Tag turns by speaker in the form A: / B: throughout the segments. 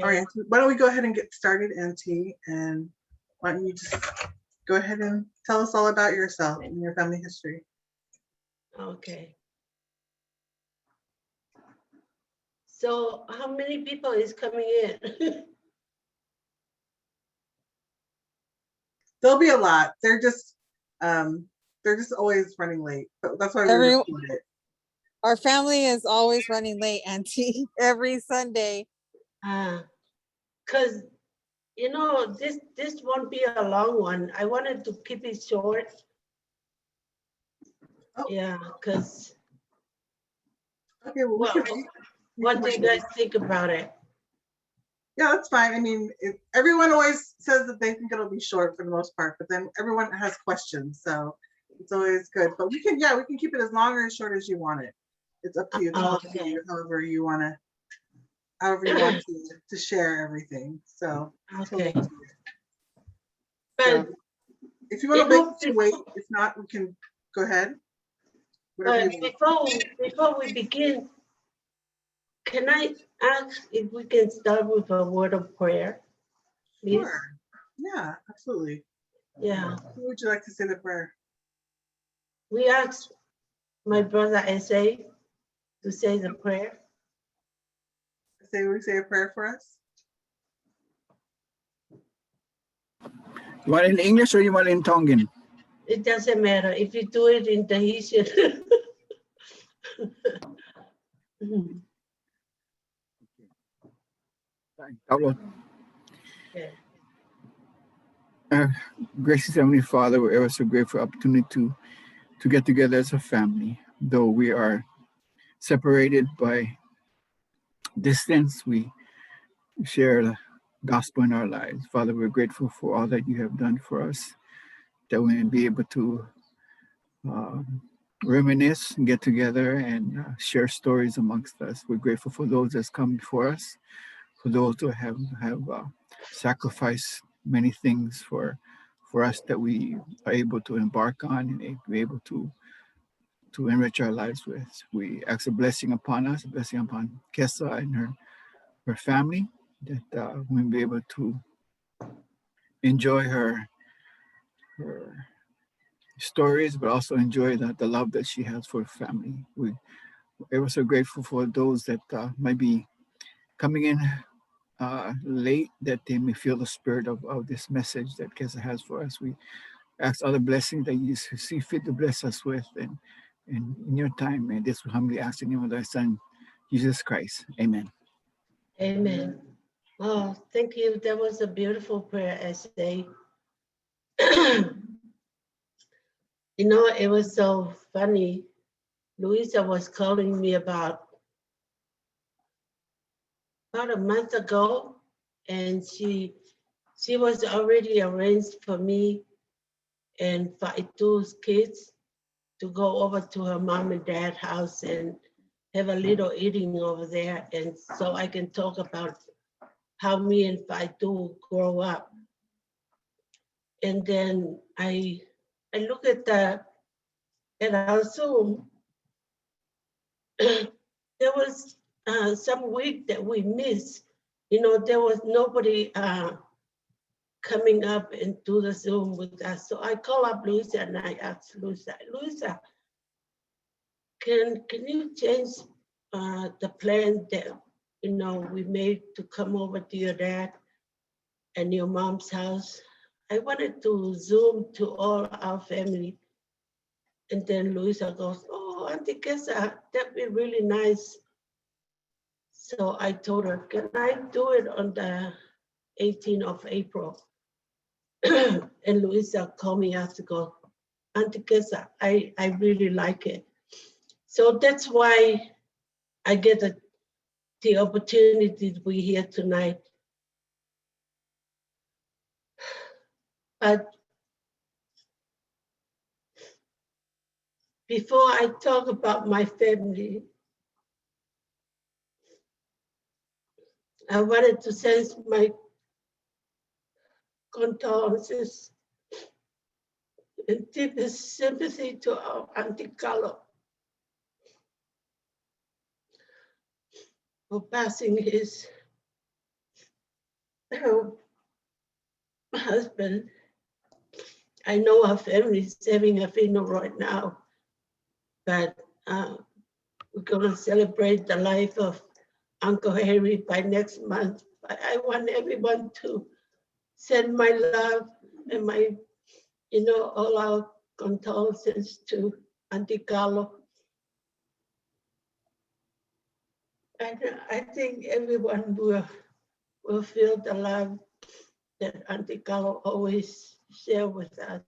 A: All right, why don't we go ahead and get started, Auntie? And why don't you just go ahead and tell us all about yourself and your family history?
B: Okay. So how many people is coming in?
A: There'll be a lot. They're just always running late. But that's why we record it.
C: Our family is always running late, Auntie, every Sunday.
B: Because you know this won't be a long one. I wanted to keep it short.
A: Oh.
B: Yeah, because
A: okay, well,
B: what do you guys think about it?
A: Yeah, that's fine. I mean, everyone always says that they think it'll be short for the most part, but then everyone has questions, so it's always good. But we can keep it as long or as short as you want it. It's up to you. It's all up to you, however you want to share everything. So
B: okay.
A: Totally
B: But
A: so, if you want to wait, if not, we can go ahead.
B: But before we begin, can I ask if we can start with a word of prayer, please?
A: Sure. Yeah, absolutely.
B: Yeah.
A: Who would you like to say the prayer?
B: We asked my brother Essay to say the prayer.
A: Essay, will you say a prayer for us?
D: You want it in English or you want it in Tongan?
B: It doesn't matter if you do it in Tahitian.
D: Gracious Heavenly Father, we're ever so grateful for the opportunity to get together as a family. Though we are separated by distance, we share the gospel in our lives. Father, we're grateful for all that you have done for us, that we may be able to reminisce and get together and share stories amongst us. We're grateful for those that's come before us, for those who have sacrificed many things for us that we are able to embark on and be able to enrich our lives with. We ask a blessing upon us, a blessing upon Kesa and her family, that we'll be able to enjoy her stories, but also enjoy the love that she has for her family. We're so grateful for those that might be coming in late, that they may feel the spirit of this message that Kesa has for us. We ask other blessings that you see fit to bless us with, and in your time, and this will humbly ask in the name of thy Son, Jesus Christ. Amen.
B: Amen. Oh, thank you. That was a beautiful prayer, Essay. You know, it was so funny. Louisa was calling me about a month ago, and she was already arranged for me and Faitu's kids to go over to her mom and dad's house and have a little eating over there, and so I can talk about how me and Faitu grow up. And then I look at our Zoom. There was some week that we missed. You know, there was nobody coming up and do the Zoom with us. So I call up Luisa and I asked Luisa, can you change the plan that, you know, we made to come over to your dad and your mom's house? I wanted to Zoom to all our family. And then Luisa goes, oh, Auntie Kesa, that'd be really nice. So I told her, can I do it on the 18th of April? And Luisa called me after, go, Auntie Kesa, I really like it. So that's why I get the opportunity to be here tonight. But before I talk about my family, I wanted to send my condolences and deepest sympathy to our Auntie Carlo for passing his my husband, I know our family is having a funeral right now, but we're gonna celebrate the life of Uncle Harry by next month. But I want everyone to send my love and my, all our condolences to Auntie Carlo. I think everyone will feel the love that Auntie Carlo always share with us.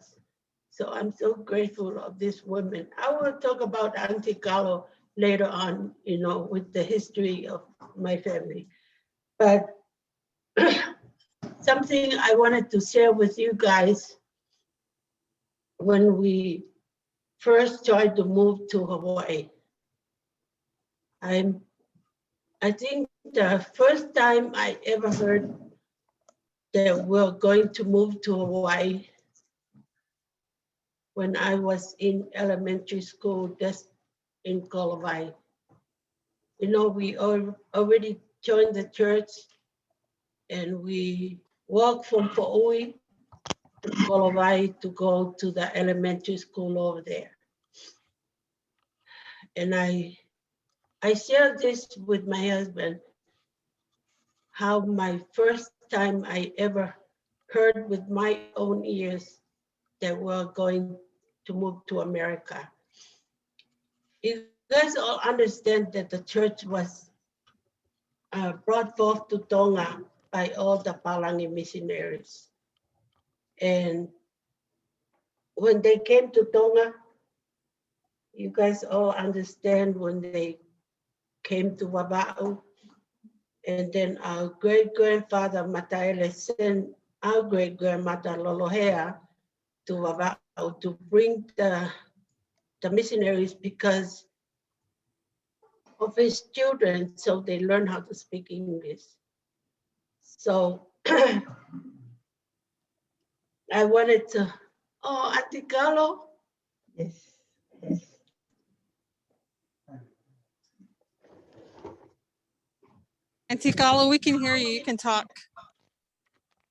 B: So I'm so grateful of this woman. I will talk about Auntie Carlo later on, with the history of my family. But something I wanted to share with you guys when we first tried to move to Hawaii. I think the first time I ever heard that we're going to move to Hawaii when I was in elementary school, just in Kolawai. We already joined the church and we walked from Po'ui to Kolawai to go to the elementary school over there. And I shared this with my husband, how my first time I ever heard with my own ears that we're going to move to America. You guys all understand that the church was brought forth to Tonga by all the Palangi missionaries. And when they came to Tonga, you guys all understand when they came to Waba'u, and then our great-grandfather Mataele sent our great-grandmother Lolohea to Waba'u to bring the missionaries because of his children, so they learn how to speak English. So I wanted to, Auntie Carlo.
E: Yes. Yes.
C: Auntie Carlo, we can hear you. You can talk.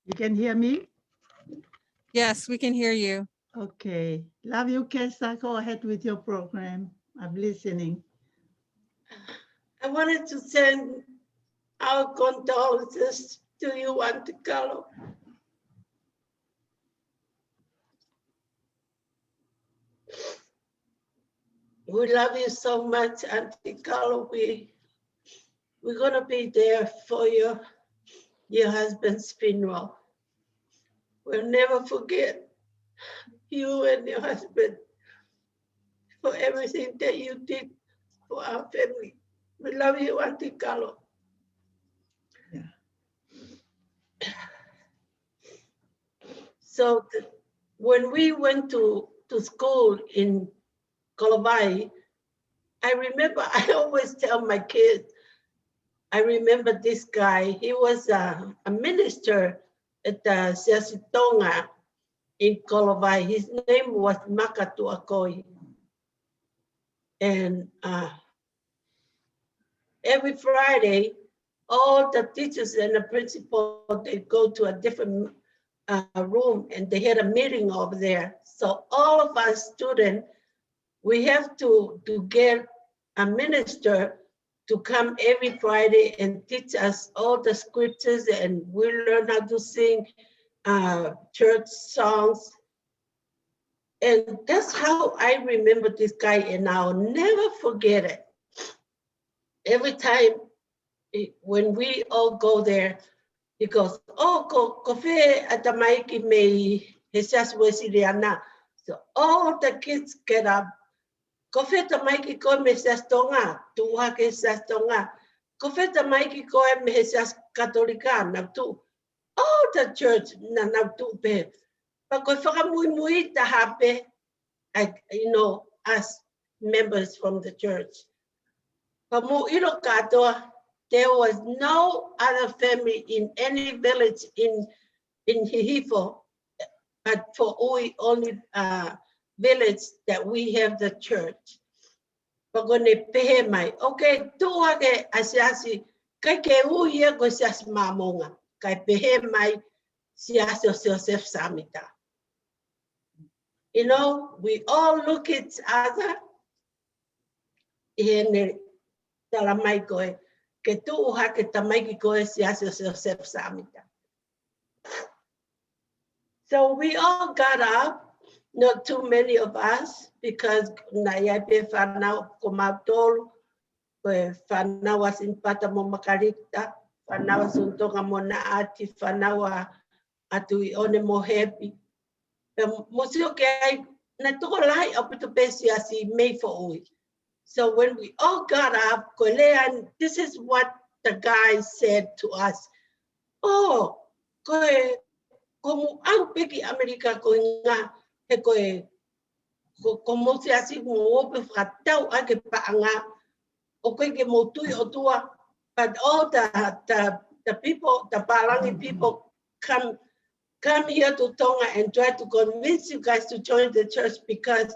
E: You can hear me?
C: Yes, we can hear you.
E: Okay. Love you, Kesa. Go ahead with your program. I'm listening.
B: I wanted to send our condolences to you, Auntie Carlo. We love you so much, Auntie Carlo. We're gonna be there for your husband's funeral. We'll never forget you and your husband for everything that you did for our family. We love you, Auntie Carlo.
E: Yeah.
B: So when we went to school in Kolawai, I remember, I always tell my kids, I remember this guy, he was a minister at the Tonga in Kolawai. His name was Makatuakoi. And every Friday, all the teachers and the principal, they go to a different room and they had a meeting over there. So all of us students, we have to get a minister to come every Friday and teach us all the scriptures, and we learn how to sing church songs. And that's how I remember this guy, and I'll never forget it. Every time when we all go there, he goes, ko fe atamaiki me hesas wesiliana. So all the kids get up. Ko fe tamaiki ko me hesas tonga, tuha ke hesas tonga. Ko fe tamaiki ko me hesas katolika na tu. All the church na tu pe. Pa ko whakamui ta hape, as members from the church. Pa mu ilo katoa, there was no other family in any village in Hihifo, but for Ui only village that we have the church. Pagone pehe mai. Okay, tuha ke asiasi, kai ke uia ko sias mamonga. kai pehe mai siasa Joseph Samita. You know, we all look at each other in talamai koe, ke tuuha ke tamai koe siasa Joseph Samita. So we all got up, not too many of us, because Nayape Fanau Komatol, Fanau was in Patamo Makarita, Fanau was in Tonga Mona Ati, Fanau Atui One Mohepi. Musio Gay, Natolai up to Bessiasi made for we. So when we all got up, Kolean, this is what the guy said to us. Oh, como ang peki Amerika ko nga he ko mo si asi mo pe fatau ake paanga o ko ke mo tu o tua, but all the people, the Palangi people come here to Tonga and try to convince you guys to join the church because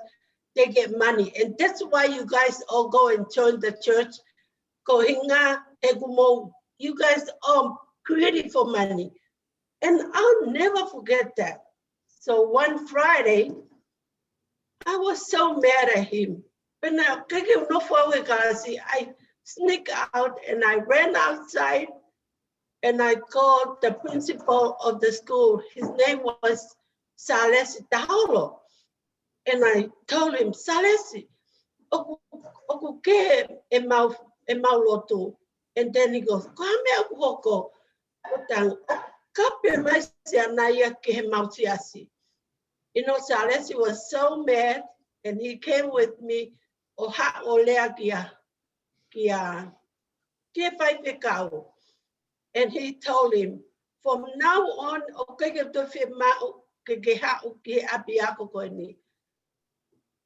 B: they get money, and that's why you guys all go and join the church. Ko hinga he mo, you guys are creating for money. And I'll never forget that. So one Friday, I was so mad at him. When I sneaked out and I ran outside and I called the principal of the school. His name was Salesi Taholo. And I told him, Salesi, okuke e mau. And then he goes, Kwame okuko. You know, Salesi was so mad, and he came with me. And he told him, from now on,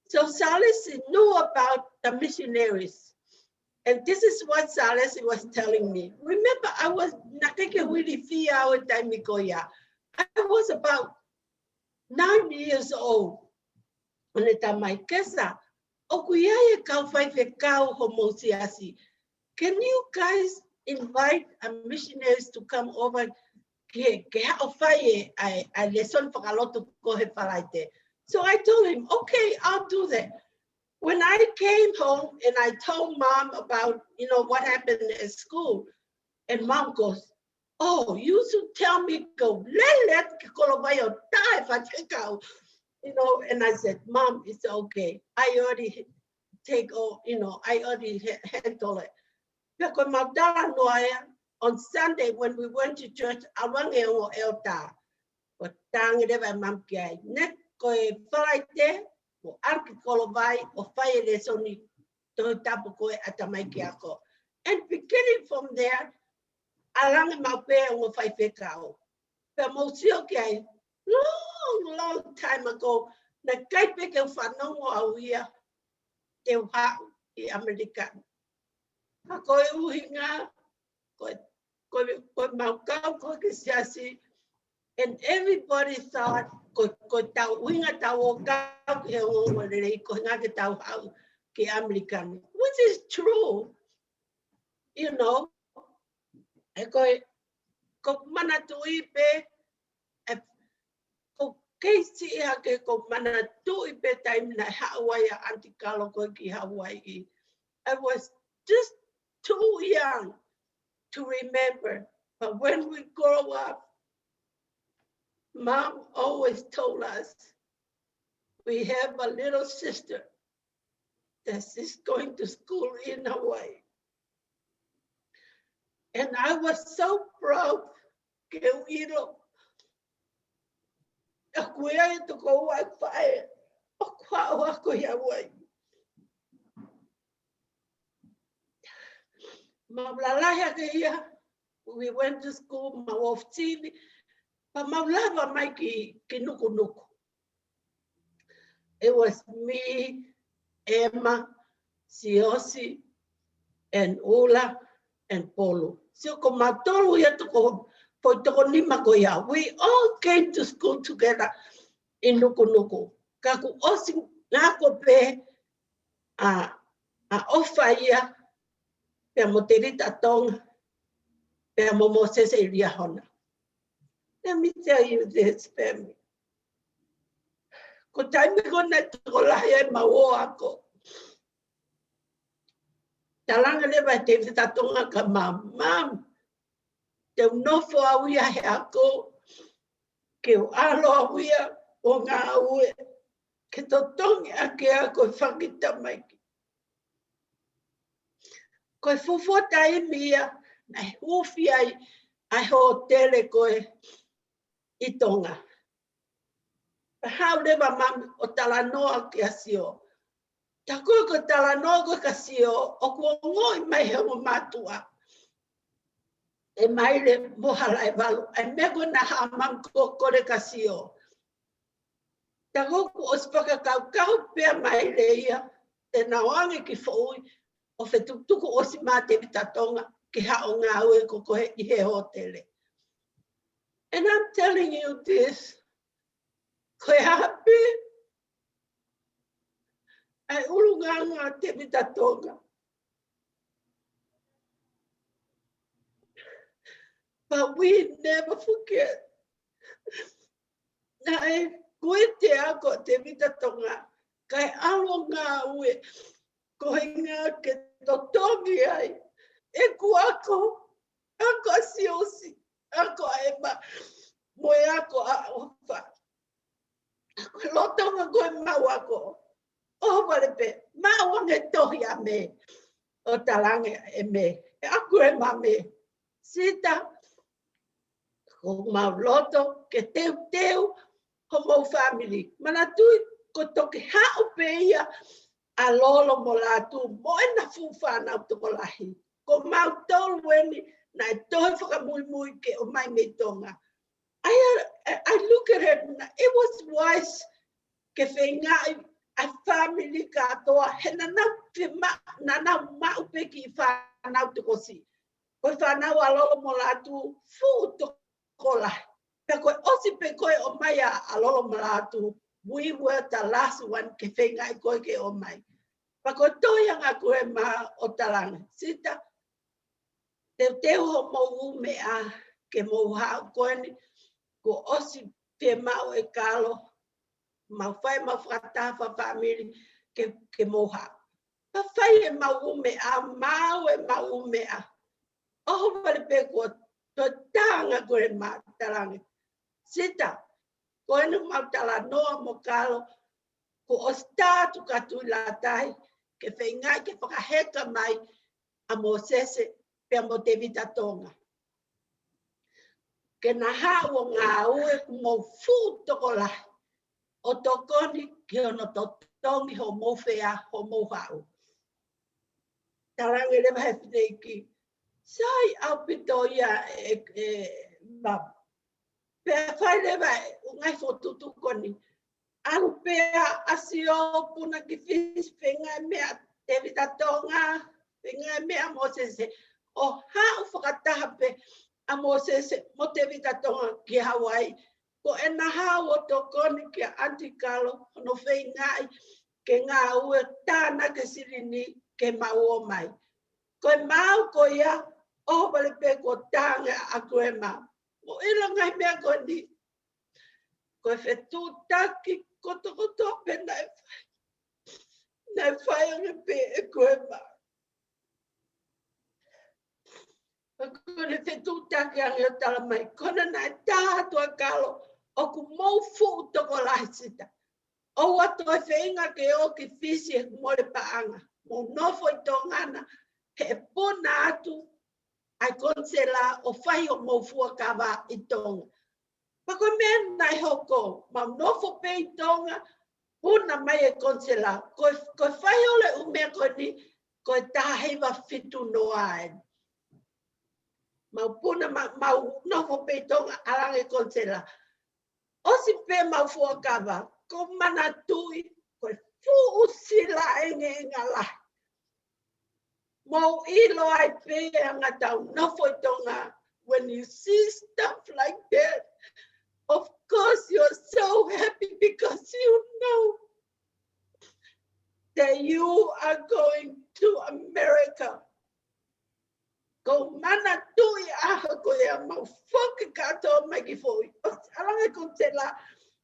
B: so Salesi knew about the missionaries. And this is what Salesi was telling me. Remember, I was about 9 years old. Can you guys invite missionaries to come over? So I told him, okay, I'll do that. When I came home and I told Mom about, you know, what happened at school, and Mom goes, oh, you should tell me, go, let die if I take out, you know. And I said, Mom, it's okay. I already I already handled it. On Sunday, when we went to church, I went to Elta. But Mom gave net go Friday. O arki kolovai o fire lesoni to tapu koe atamaikiako. And beginning from there, alang mape o fai fekao. Pe mosio kai long time ago, na kai peke whanongo awia te wha I Amerika. Ha koe uhinga, koe maukau koe kisiasi, and everybody thought ko tau winga tau kau ke o re ko nga ke tau hau ke American, which is true, you know. E ko mana tui pe ko keisi ha ke ko mana tui pe time na Hawaii antikalo ko ki Hawaii. I was just too young to remember, but when we grow up, Mom always told us, we have a little sister that is going to school in Hawaii. And I was so proud. We went to school, but it was me, Emma, Siosi, and Ula, and Polo. We all came to school together in Nukunuku. Kaku osi nako pe ofaya pe moterita Tonga pe momosese iria hona. Let me tell you this, family. Ko taimi ko na tukolahi mawo ako. Talanga le ba te tatonga ka mam. Te nofo awia he ako. Ke alo awia o ngā ue. Ke totongi ake ako whakita mai. Koe fufo taimi ia. Nai hufi ai hotele koe I Tonga. Hau lewa mami o talanoa ki asio. Ta koe ko talanoa ko kasio o kua ngoi mai he mo matua. E mai le mohala e walu. E mego na hamam ko kore kasio. Ta koe ko ospaka kau pia mai le ia. E na wangi ki fōui o whetuktuku osi mate Tonga ki hao ngā ue ko koe I he hotele. And I'm telling you this. Koe hape, ai urunganga te Tonga. But we never forget. Nai koe te ako te Tonga, kai alo ngā ue, koe ngā ke totongi ai. E kuako, ako asiosi, ako ema, moe ako a ofa. Ako lotonga koe mau ako. O walepe, mau nge tohi a me. O talange e me. E aku e ma me. Sita, ko mau loto, ke teu, ho mau family. Mana tui, ko toke hao pe ia, a lolo mo latu, mo e na fufana au toko lahi. Ko mau tolu weni, na e tohi whakamui ke o mai me Tonga. I look at it, it was wise ke whengai a family katoa, he nanau maupe ki whanau te kosi. Koe whanau alolo mo latu, fu toko lai. Pe koe osi pe koe o mai a alolo mo latu, we were the last one ke whengai koe ke o mai. Pa koe toianga koe ma o talanga. Sita, te ho mo mea ke mo hao koe ni, ko osi pe mau e kalo, mau whai mau whakatafa family ke moha. Pa whai e mau mea, mau e mau mea. Oho wale pe kua to tanga koe ma tarangi. Sita, koe nu mau tala noa mo kalo, ko o statu katui latai, ke whengai ke whakaheka mai a mo sese pe mo te Tonga. Ke na hawa ngā ue mo fu toko lai. O tokoni ki ono totongi ho mo whea ho mo hau. Tarangi lewa he whineiki. Sai au pito ia ma. Pea whai lewa ungai whotutu koni. Alu pea asio puna ki whis whengai mea te Tonga. Whengai mea mo sese. O hau whakataha pe a mo sese mo te Tonga ki Hawaii. Ko e na hawa tokoni ki Auntie Carlo, no whengai ke ngā ue tāna ke sirini ke mau o mai. Ko e mau ko ia, o wale pe ko tānga a koe mau. Mo ila ngai mea ko ni. Ko e whetū taki koto pe nai whai. Nai whai ange pe e koe mau. Ko ne whetū taki ange o tala mai. Kona nai tātua Carlo. O ku mau fu toko lai sita. O ato e whenga ke o ki whisi e more paanga. Mo nofo I tongana he puna atu ai konsela o whai o mau fua kawa I Tonga. Pako mea nai hoko, ma nofo pe I Tonga, puna mai e konsela. Koe whai ole umea koe ni, koe tahiwa fitu noa e. Mau puna mau nofo pe I Tonga alange konsela. Osi pe mau fua kawa, ko mana tui, koe fu usila enge ngala. Mo ilo ai pe anga tau nofo I Tonga. When you see stuff like that, of course you're so happy because you know that you are going to America. Ko mana tui aha ko ia mau whoki katoa mai ki fōi. Alange ko te la,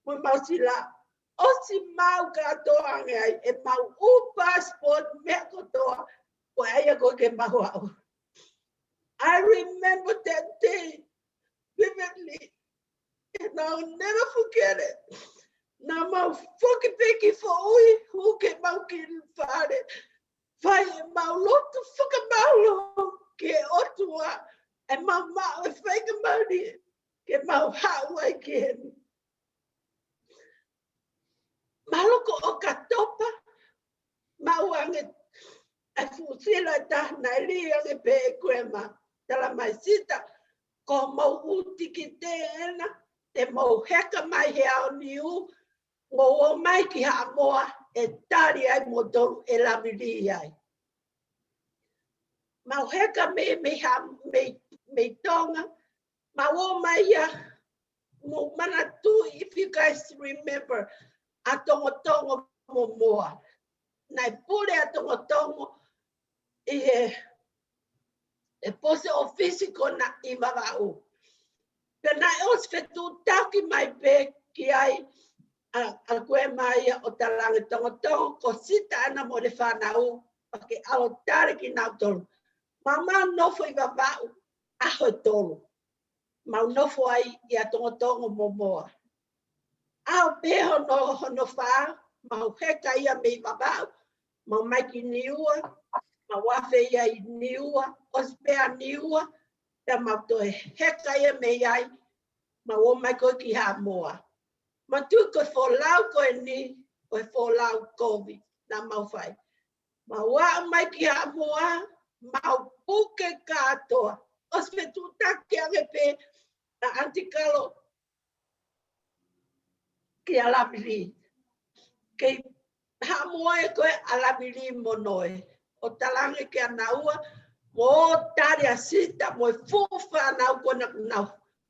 B: mo mau si la. O si mau katoa ange ai, e mau u passport mea kotoa, ko aia ko ke mahu au. I remember that day vividly, and I'll never forget it. Nā mau whoki peki fōi, hu ke mau ki whare. Whai e mau lotu whakamaulo ke otua, e mau mau e whaikamauri, ke mau hau ai ke heni. Maloko o katopa, mau ange, e fusila tahna e li ange pe e kuema, tala mai sita, ko mau uti ki te ena, te mau heka mai he au niu, ngō o mai ki ha moa, e tari ai mo tonu e lamiri ai. Mau heka me Tonga, mau o mai ia, mo mana tu, if you guys remember, a tongo tongo mo moa. Nai pule a tongo tongo, e pose o fisiko na i wawau. Pena e os fetu taki mai pe ki ai, a koe mai o talangi tongo tongo, ko sita ana mo le whanau, pake ao tare ki nau tolu. Mama nofo i wawau, aho e tolu. Mau nofo ai i a tongo tongo mo moa. Ao peho no wha, mau heka ia me i wawau, mau mai ki niua, mau wafe ia i niua, ospea niua, ta mau toe heka ia me ai, mau o mai koe ki ha moa. Ma tu koe wholau koe ni, koe wholau COVID, na mau whai. Ma wā mai ki ha moa, mau puke katoa. Ospe tu taki ange pe, na antikalo ki alamiri. Kei ha moa e koe alamiri monoe. O talange ki anaua, mo tari a sita, mo e fufa anau kona nau.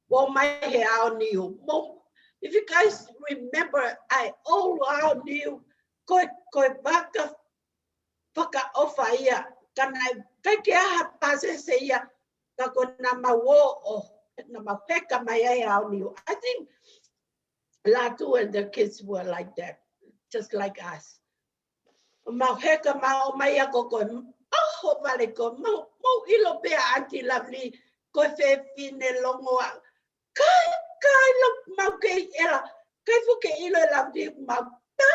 B: Mo mai he ao niu. If you guys remember, I all out knew koe baka whaka ofa ia, kanai kai ke aha pase se ia, ka ko na mawo o, na mawheka mai ai au niu. I think Latu and the kids were like that, just like us. Mawheka mao mai a ko koe, oh, vale ko, mo ilo pea auntie lovely, koe fine longoa, kai lo mau ke era kai fu ke ilo la di mau ta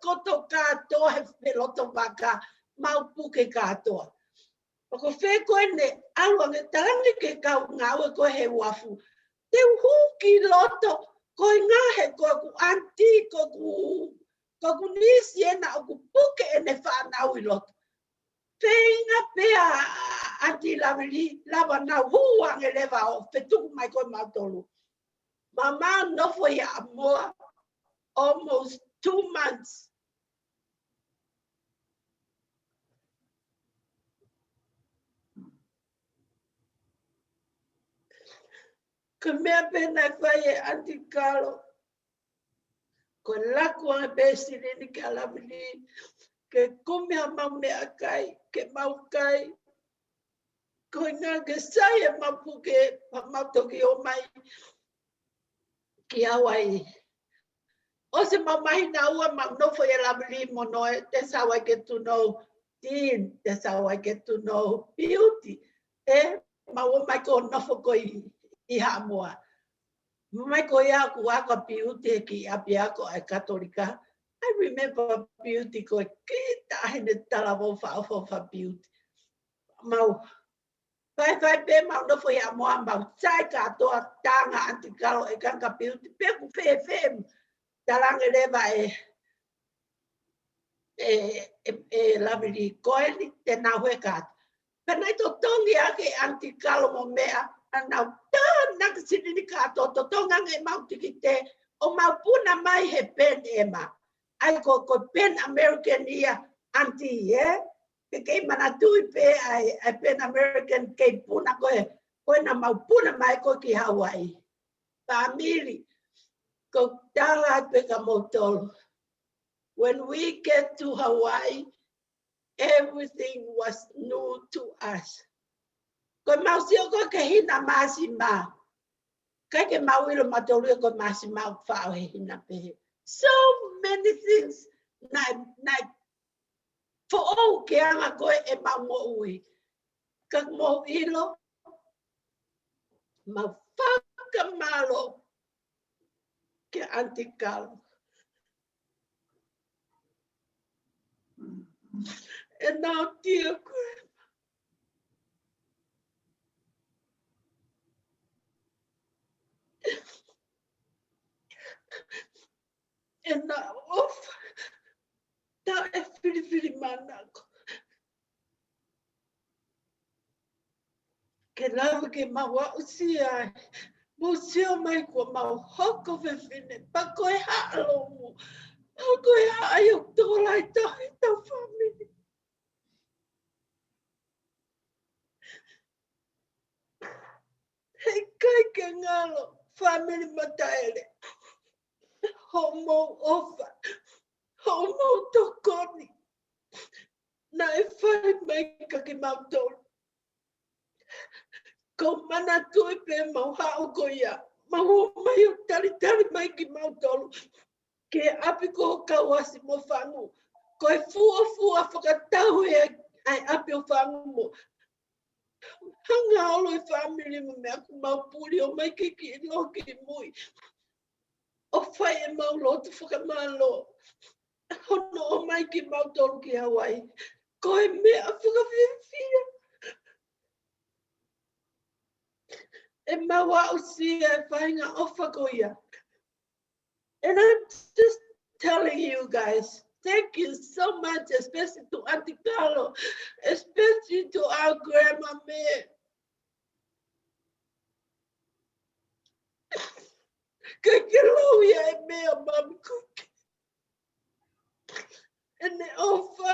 B: koto katoa he peloto baka mau puke katoa ko fe ko ne alu nge talangi ke kau ngau ko he wafu te hu ki loto ko nga he ko ku anti ko ku nisi na ku puke ene fa na u loto fe nga pe anti la na hu nge leva o fe tu mai ko ma tolu. Mama no for ya more, almost 2 months. Kumea pena faye antikalo. Ko lakwa besi ni kalamini. Ke kumea mamea kai, ke mau kai. Ko nga ke saya mapuke pamatoki o mai. Ki Hawaii. Also, my now, no for your that's how I get to know Dean. That's how I get to know beauty. My God, no for going Ihamua. My goya kuaka beauty ki apiako a Catholica. I remember beauty go kita in the talabo for beauty. Mau. Vai be mau no for ya mo mau sai ka to tanga antikalo e kanga beauty pe ku fe talange leva lavili koeli te na huekat. Pena to tongi ake antikalo mo mea ana na kisini kato to tonga nge mau tikite o mau puna mai he pen ema. Ai ko pen American ia anti ke ke mana tui pe ai pen American ke puna ko na mau puna mai ko ki Hawaii. Family ko tala pe ka motol. When we get to Hawaii, everything was new to us. Ko mau sio ko ke hina masima. Kai ke mau ilo matolu ko masima fa o hina pe. So many things na for all ke anga ko e mau mo ui. Ka mo ilo ma whaka malo ke antikal. E nā tia koe. E nā ofa. Tā e whiriwhiri mana ko. Ke lawa ke maua usi ai. Mo sio mai ko mau hoko whewhine. Pa koe haalo mo. Pa koe haai o tōlai tahi tau whamini. Hei kai ke ngalo. Whamini Mataele. Homo ofa. Homo tokoni. Na e whai mai ka ke mau tōru. Ko mana tui pe mau hao ko ia. Mau mai o tari mai ki mau tolu. Ke api ko kawasi mo whangu. Ko e fua whakatau e ai api o whangu mo. Hanga alo e whamiri mo mea ku mau puri o mai ki loki mui. O whai e mau lotu whakamalo. Hono o mai ki mau tolu ki Hawaii. Ko e mea whakawhiwhia. E maua usia e whainga ofa ko ia. And I'm just telling you guys, thank you so much, especially to Auntie Carlo, especially to our grandma May. Kakiloya e mea mami kuki. And the ofa,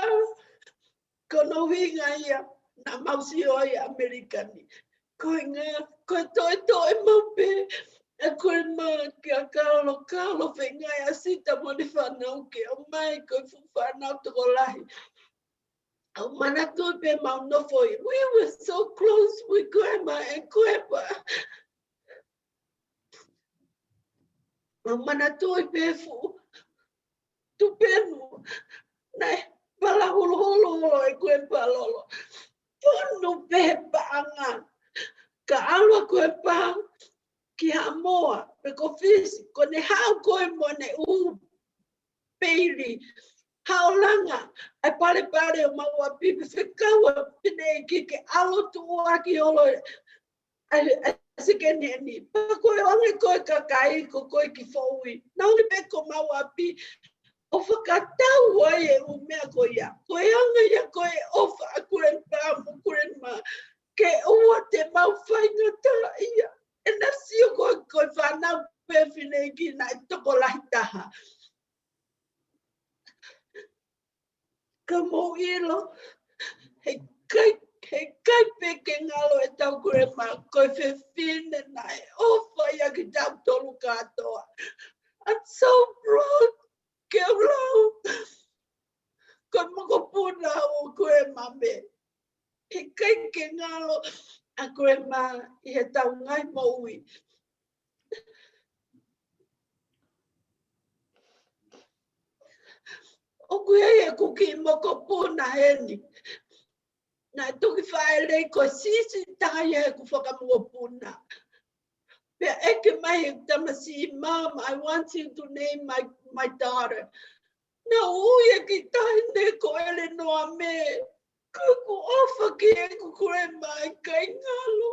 B: kono hinga ia, na mausi oia Amerikani. Ko toi mape. E koe maa ki a Carlo whengai a Sita moni whanau ke o mai koe whanau toko lahi. Au mana tui pe mau nofoi. We were so close with grandma and grandpa. Au mana tui pe fu. Tu penu. Nei, pala holo e grandpa lolo. Ponu pe paanga. Ka alwa grandpa. Ki ha moa, pe ko fisi, ko ne hao koe mo ne peiri, hao langa, ai pare o maua pipi, whikaua pine ki ke alo tua ki olo, ai sike neni, pa koe onge koe kakai, ko koe ki foui, na uli pe ko maua pi, o whakatau ai e umea ko ia, koe onge ia koe ofa a kuren pāmu, kuren ma, ke ua te mau whainga tā ia. E na sio koe whanau pewhine ki nai toko lahi taha. Ka mō ilo, hei kai peke ngalo e tau grandma, koe whewhine nai, ofa ia ki tau tolu katoa. I'm so proud, ke lau. Koe moko puna o grandma me. Hei kai ke ngalo a grandma i he tau ngai maui. O kuia e kuki moko puna heni. Na tuki whaere ko sisi tai e ku whakamua puna. Pea eke mai e tamasi, Mom, I want you to name my daughter. Na uia ki tai ne ko ele noa me. Kuku ofa ki e kukure mai kai ngalo.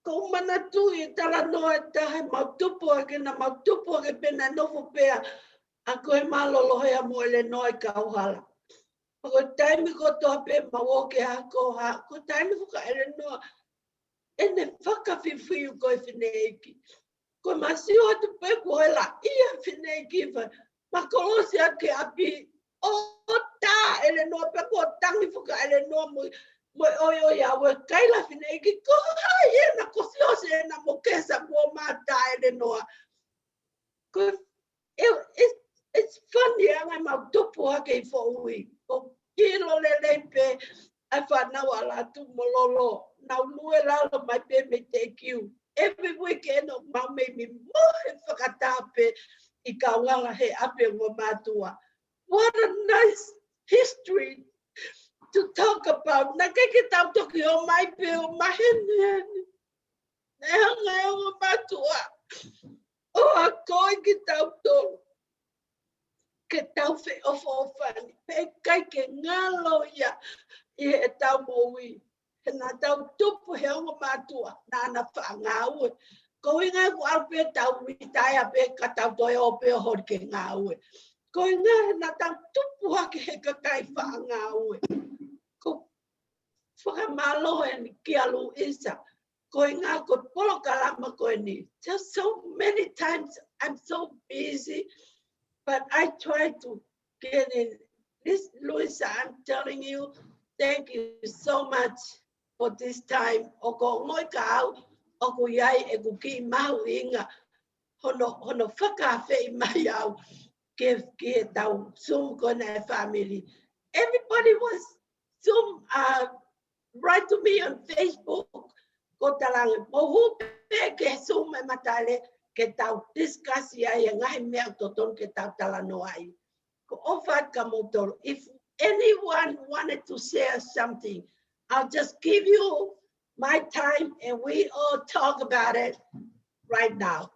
B: Ko mana tui tala noa tahe mautupu ake na mautupu ake pena nofo pea a koe malolo hea mo ele noa ka uhala. Ko taimi ko toa pe mawoke ha ko taimi fuka ele noa ene whakawhiwhiu koe whineiki. Ko masio atu pe ko hela ia whineiki wha makolosi ake api o tā ele noa pe ko tangi fuka ele noa mo oi a we kaila whineiki ko hai ena ko siose ena mo kesa mo mata ele noa. Ko it's funny anga mau topu ake I fōui. Ko ngalo le pe I found now ala tu mololo. Now luela my baby take you. Every weekend of mom made me more fakatape ikawala he ape matua. What a nice history to talk about. Nakikita toki o my bill, my hen. Ngayon matua. Oh, ako kita to. Kita fe of ofan. Pe kai ke ngalo ya. I tau mowi. Na tau tupu he o matua. Na na whangaue. Ko inga ku alpe tau ritaya pe katau toi o pe hor ke ngaue. Ko inga na tau tupu hake he kakai whangaue. Ko whakamalo e ki alu isa. Ko inga ko polo kalama ko ni. Just so many times I'm so busy. But I try to get in. This, Luisa, I'm telling you, thank you so much for this time. Oko ngoi kau, oko yai e kuki mau inga. Hono whakawhi mai au. Ke tau Zoom kona family. Everybody was Zoom, write to me on Facebook. Ko talang, mohu pe ke Zoom e Mataele. Ke tau discuss ia e ngai mea toton ke tau talano ai. Ko ofat ka motor. If anyone wanted to share something, I'll just give you my time and we all talk about it right now.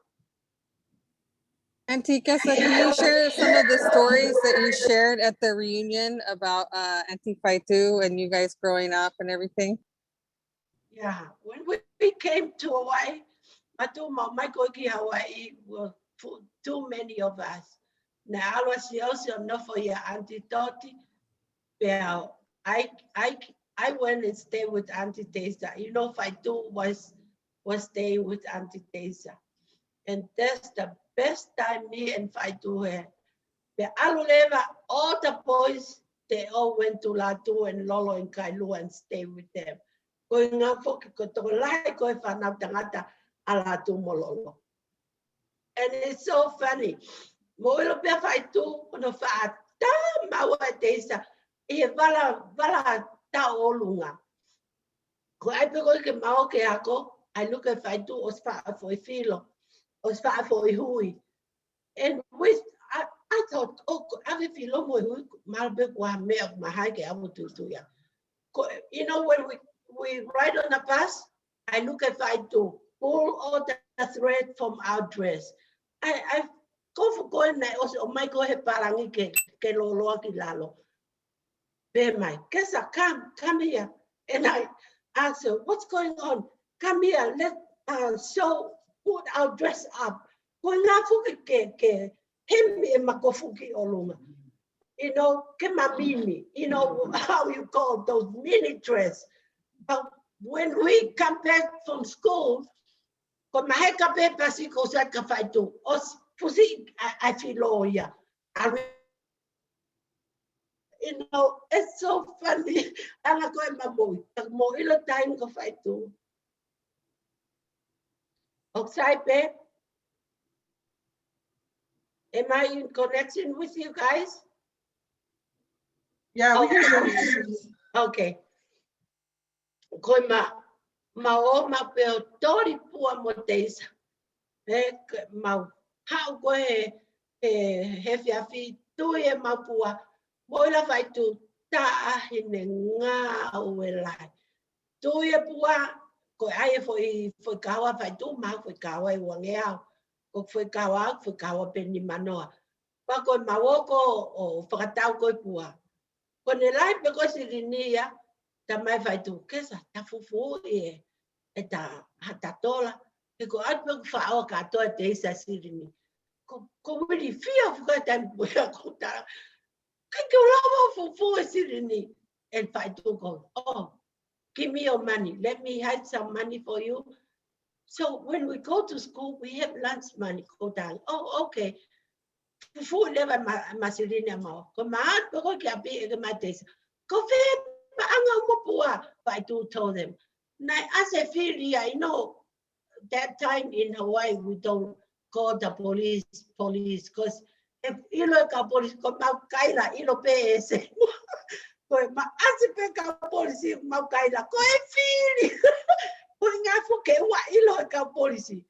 C: Auntie Kesa, can you share some of the stories that you shared at the reunion about Auntie Faitu and you guys growing up and everything?
B: Yeah, when we came to Hawaii, Michael Hawaii were too many of us. Now I was also not for your Auntie Toti. Well, I went and stayed with Auntie Tesa. You know, Faitu was staying with Auntie Tesa. And that's the best time me and Faitu had. But Aluleva, all the boys, they all went to Latu and Lolo and Kailua and stayed with them. Going up for Kotolai, going for Natangata, Alatu Mololo. And it's so funny. Moilo pe Faitu, no fa ta maua Tesa, e vala ta olunga. Ko ai pe ko ke mau ke ako, I look at Faitu os fa for filo. Was far for hui. And with I thought, oh, I feel more malbe wa me of my hike able to ya. You know, when we ride on the bus, I look at Faitu, pull all the thread from our dress. I go for going there also my go he parangi ke lolo ki lalo. Be my Kesa, come here. And I asked her, what's going on? Come here, let's show. Put our dress up. Ko nga fuki ke him e makofuki olunga. You know, ke mamini. You know how you call those mini dress. But when we come back from school, ko maheka pe pasi ko sa ka Faitu. Os pusi I feel loya. You know, it's so funny. Ala ko e maboy. Mo ilo time ko Faitu. Oksai. Am I in connection with you guys?
A: Yeah, we can hear you.
B: Okay. Koi ma o ma pe o tori pua mo teisa. Ma hao ko he fiafi tu e ma pua. Mo ila Faitu ta ahine ngā ue lai. Tu e pua ko ai foi kawa Faitu ma foi kawa e wangeau. Ko foi kawa peni manoa. Pa ko mawoko o whakatau koe pua. Ko ne lai pe ko sirinia, ta mai Faitu, Kesa, ta fufu e hatatola. E ko atu pe ko whao katoa te isa sirini. Ko wiri fia whakatai pua ko ta. Kiki ulawa fufu e sirini. And Faitu go, oh, give me your money. Let me hide some money for you. So when we go to school, we have lunch money. Go down. Oh, okay. Fufu never masirina mo. Ko maat ko kia be e mates. Ko fe ma anga mo pua. Faitu told them. Na as a filia, you know, that time in Hawaii we don't call the police because if you look at police, ko mau kaila ilo pe ese. Koe ma asipe ka polisi mau kai la koe fili. Koe ngā fuke wa ilo ka polisi.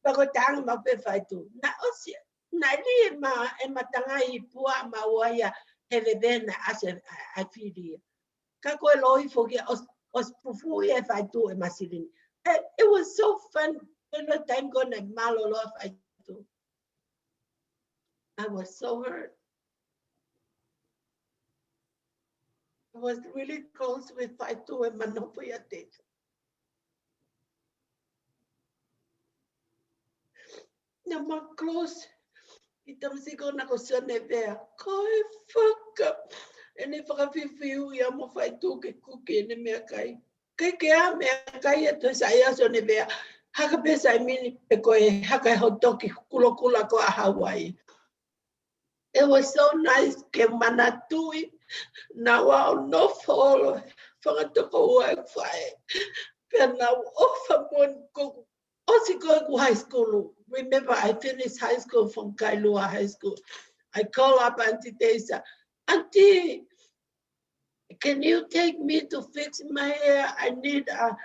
B: Pako tanga mau pe fai tu. Na osi na li ma e matanga I pua ma waia heve bena ase a fili. Ka koe loi fuke os pufu e fai tu e masilini. It was so fun. No time gonna malo lo fai tu. I was so hurt. I was really close with Faitu and Manopoyate. Now my close. Itam sigo na ko sone vea. Koi fuck. And if I feel you mo Faitu ke kuki ne me kai. Ke a me kai to saya sone vea. Haka pesa mini pe koe haka hotoki kula ko a Hawaii. It was so nice ke manatui. Now I'll no follow for the work fight. But now offer one go also go to high school. Remember, I finished high school from Kailua High School. I call up Auntie Tessa. Auntie, can you take me to fix my hair? I need a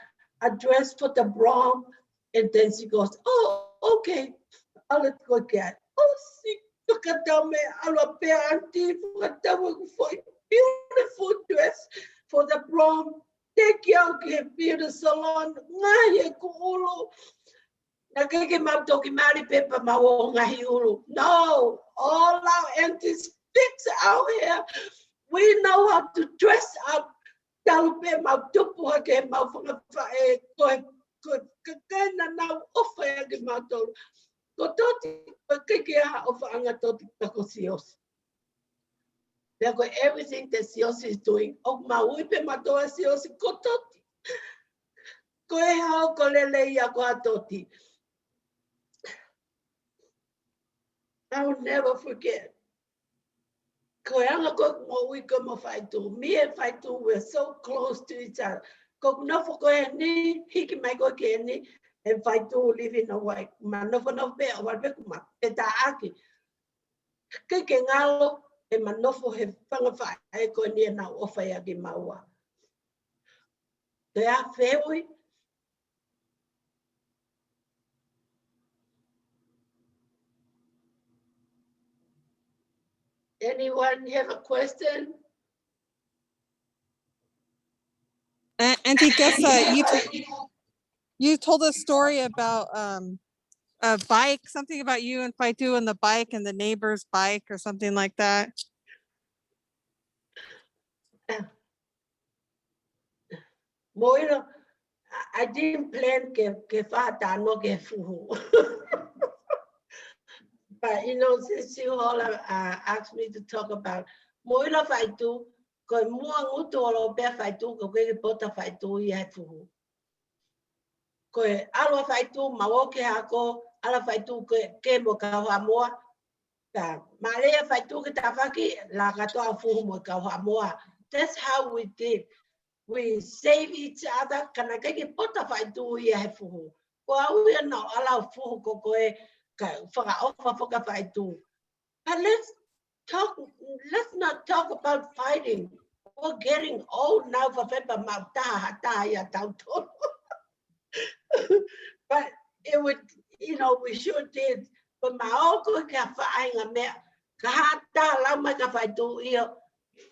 B: dress for the prom. And then she goes, oh, okay. I'll let go get. Oh, she look at me. I'll pay Auntie for beautiful dress for the prom. Take your beauty salon. Ngaye kuulu. Nakeke mautoki mari pepa mawo ngahi ulu. No, all our aunties fix our hair. We know how to dress up. Talupe mautupu hake maufunga fae koe na nau ofa yake mautolu. Kototi keke ha ofa anga toti takosios. Therefore, everything that Sios is doing, oh mauipe matoa Sios kototi. Koe hao kolele ia koa toti. I will never forget. Koe anga ko mo wiko mo Faitu. Me and Faitu were so close to each other. Ko nofo koe ni hiki mai koe ke ni and Faitu living away. Ma nofo no be awal kuma peta aki. Ke ngalo e manofo he whangawha e koe nia nā ofa ia ki maua. Te a whewi. Anyone have a question?
C: Auntie Tessa, you told a story about a bike, something about you and Faitu and the bike and the neighbor's bike or something like that.
B: Moira, I didn't plan ke whāta no ke fuhu. But you know, since you all asked me to talk about Moira Faitu, koe mua ngutu olo pia Faitu, ko ke pota Faitu I hai fuhu. Koe alo Faitu, mawo ke hako, ala Faitu ke mo ka hoa moa. Ta malea Faitu ke tawhaki, la katoa fuhu mo ka hoa moa. That's how we did. We save each other. Kana keke pota Faitu I hai fuhu. Ko au ia no ala fuhu ko koe ka whaka ofa Faitu. But let's not talk about fighting. We're getting old now for Feba Mataha ya Tauton. But it would, you know, we sure did. But my uncle ka whainga mea, ka hata lama ka Faitu ia,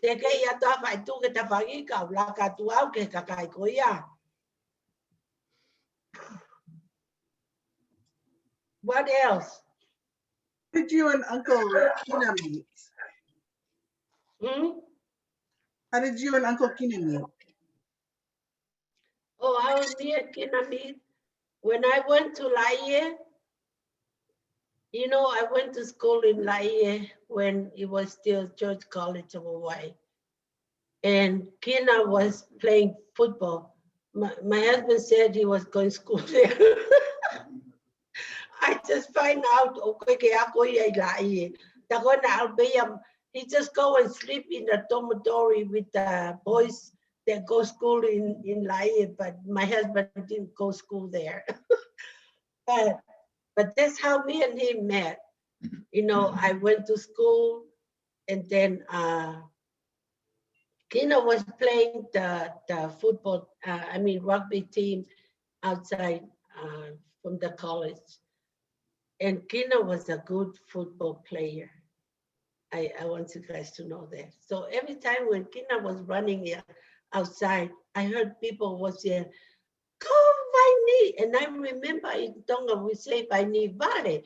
B: te ke ia ta Faitu ke ta whangi ka la ka tu au ke ka kai ko ia. What else?
A: How did you and Uncle Kina meet? How did you and Uncle Kina meet?
B: Oh, I was near Kinamit. When I went to Laie, you know, I went to school in Laie when it was still Church College of Hawaii. And Kina was playing football. My husband said he was going to school there. I just find out, okay, he just go and sleep in the dormitory with the boys that go school in Laie, but my husband didn't go school there. But that's how me and him met. You know, I went to school and then Kina was playing the football, rugby team outside from the college. And Kina was a good football player. I want you guys to know that. So every time when Kina was running outside, I heard people was saying, "Go Vaini." And I remember in Tonga we say Vaini Vale,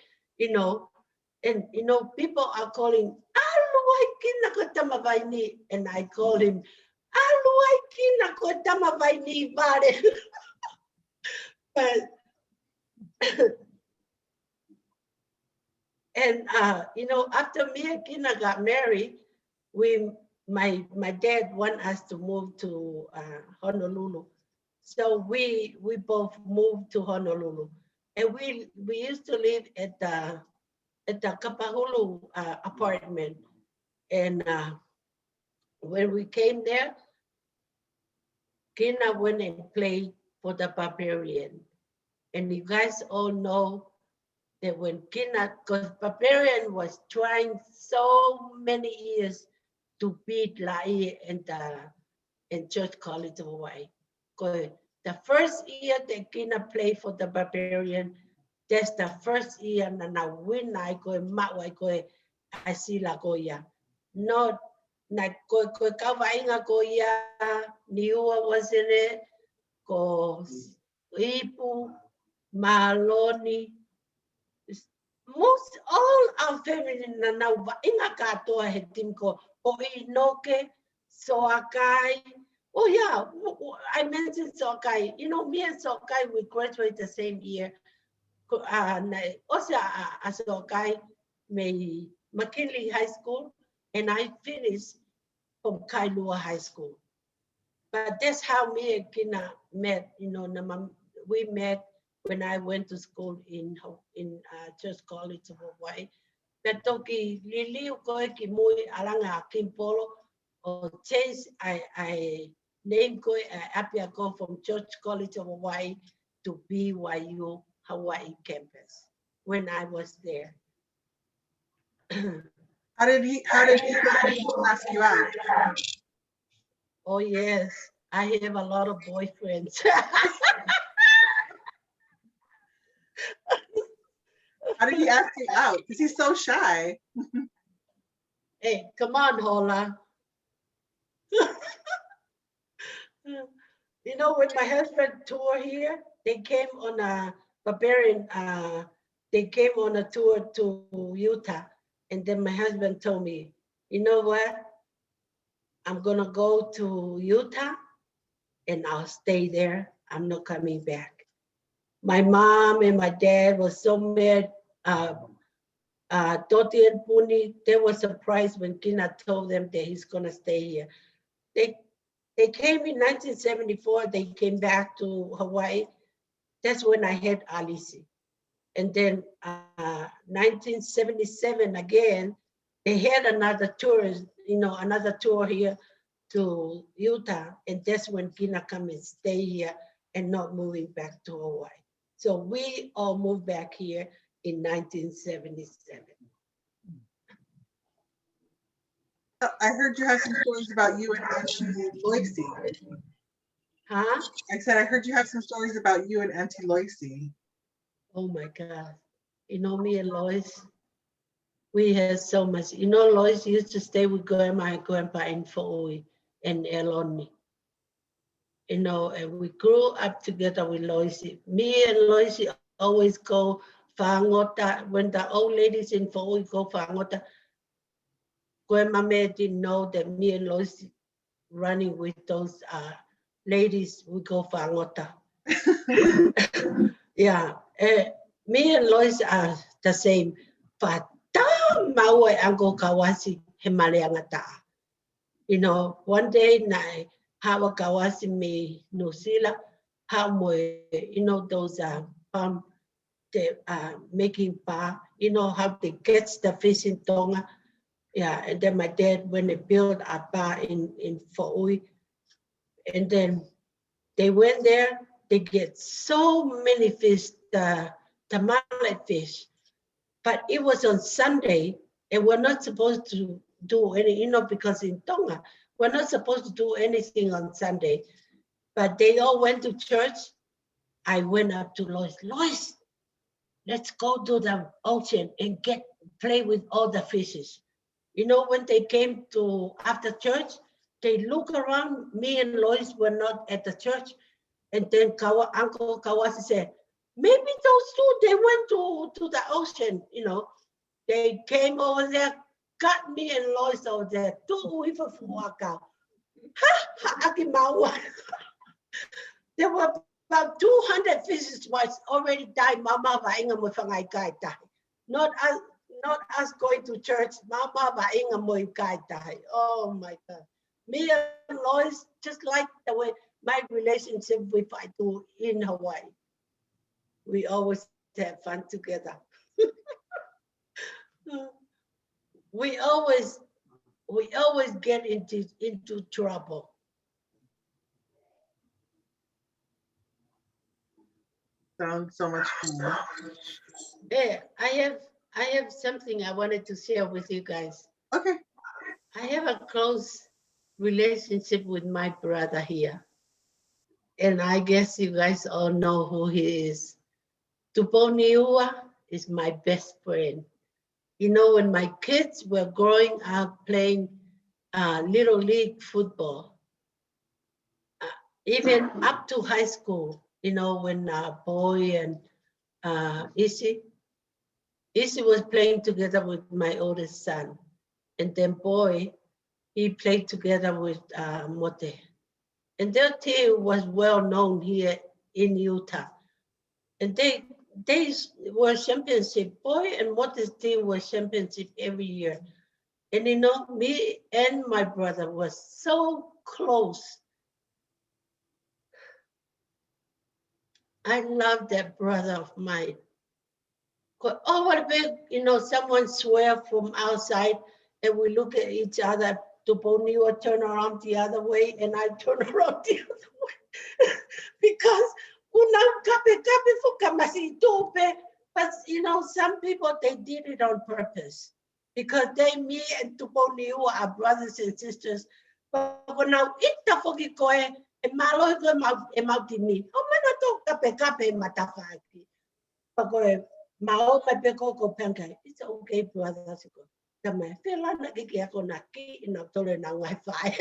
B: and people are calling, "Aluai Kina ko tama Vaini," and I call him, "Aluai Kina ko tama Vaini Vale." But and after me and Kina got married, my dad want us to move to Honolulu. So we both moved to Honolulu, and we used to live at the Kapahulu apartment. And when we came there, Kina went and played for the Barbarian. And you guys all know that when Kina, because Barbarian was trying so many years to beat La'i in Church College of Hawaii. The first year that Kina played for the Barbarian, that's the first year na win I go mawai go I see la goya. Not na go kawainga goya niua was in it, go ipu maloni. Most all our family na inga katoa he tim ko o inoke soakai. Oh yeah, I mentioned Sokai. Me and Sokai, we graduated the same year. Also, Sokai, McKinley High School, and I finished from Kailua High School. But that's how me and Kina met. We met when I went to school in Church College of Hawaii. Petoki liliu koe ki mui alanga kimpolo or change I name koe apia go from Church College of Hawaii to BYU Hawaii campus when I was there.
A: How did he ask you out?
B: Oh yes, I have a lot of boyfriends.
A: How did he ask you out? Because he's so shy.
B: Hey, come on, Hola. When my husband toured here, they came on a Barbarian, they came on a tour to Utah. And then my husband told me, you know what? I'm gonna go to Utah and I'll stay there. I'm not coming back. My mom and my dad were so mad. Toti and Puni, they were surprised when Kina told them that he's gonna stay here. They came in 1974, they came back to Hawaii. That's when I had Alisi. And then 1977 again, they had another tour, another tour here to Utah. And that's when Kina come and stay here and not moving back to Hawaii. So we all moved back here in 1977.
A: I heard you have some stories about you and Auntie Loisy.
B: Huh?
A: I said I heard you have some stories about you and Auntie Loisy.
B: Oh my God. Me and Lois, we had so much. Lois used to stay with grandma and grandpa in Fa'oi and Eloni. And we grew up together with Loisy. Me and Loisy always go whangota. When the old ladies in Fa'oi go whangota, Grandma May didn't know that me and Loisy running with those ladies, we go whangota. Yeah, me and Lois are the same. But maue ango kawasi he maleangata. One day na hawa kawasi me nusila how mo those palm making pa how they catch the fish in Tonga. Yeah, and then my dad when they built a bar in Fa'oi, and then they went there. They get so many fish, the mallet fish, but it was on Sunday, and we're not supposed to do any, because in Tonga, we're not supposed to do anything on Sunday, but they all went to church. I went up to Lois. Lois, let's go to the ocean and play with all the fishes. You know, when they came to after church, they look around. Me and Lois were not at the church. And then Uncle Kawasi said, maybe those two, they went to the ocean, you know. They came over there, got me and Lois over there. There were about 200 fishes was already died. Mama va inga mo fangai kai tai. Not us going to church. Mama va inga mo kai tai. Oh my God. Me and Lois, just like the way my relationship with Faitu in Hawaii. We always have fun together. we always get into trouble.
A: Sounds so much fun.
B: Yeah, I have something I wanted to share with you guys.
A: Okay.
B: I have a close relationship with my brother here. And I guess you guys all know who he is. Tuponiua is my best friend. You know, when my kids were growing up playing Little League football, even up to high school, you know, when Boy and Isi was playing together with my oldest son. And then Boy, he played together with Mote. And their team was well known here in Utah. And they were championship. Boy and Mote's team was championship every year. And you know, me and my brother was so close. I love that brother of mine. Oh, what a big, you know, someone swear from outside and we look at each other. Tuponi will turn around the other way and I turn around the other way. Because but you know, some people, they did it on purpose. Because me and Tuponi are brothers and sisters. But now it the fucking koe and malo e mautimi. Oh man, I talk kape matafaki. But Mao peko ko penkai. It's okay, brother. Tama fela na kiki ako na ki na tole na Wi-Fi.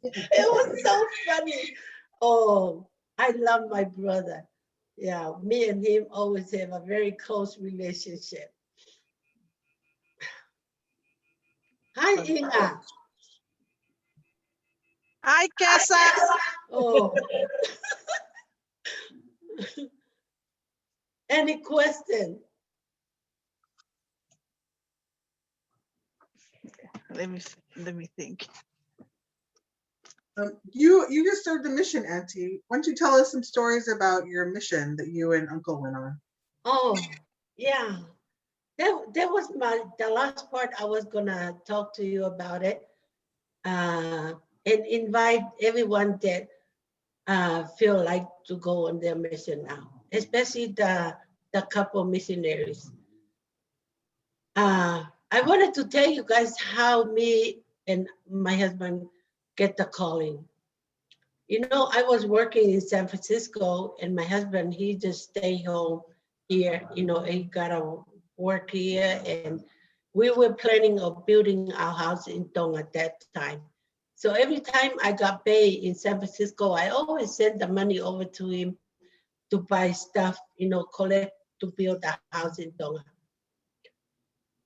B: It was so funny. Oh, I love my brother. Yeah, me and him always have a very close relationship. Hi, Inga.
C: Hi, Kesa.
B: Oh. Any question?
C: Let me think.
A: You just served the mission, Auntie. Why don't you tell us some stories about your mission that you and Uncle went on?
B: Oh, yeah. That was the last part. I was gonna talk to you about it, and invite everyone that feel like to go on their mission now, especially the couple missionaries. I wanted to tell you guys how me and my husband get the calling. You know, I was working in San Francisco and my husband, he just stayed home here. You know, he got to work here and we were planning of building our house in Tonga at that time. So every time I got paid in San Francisco, I always sent the money over to him to buy stuff, you know, collect to build a house in Tonga.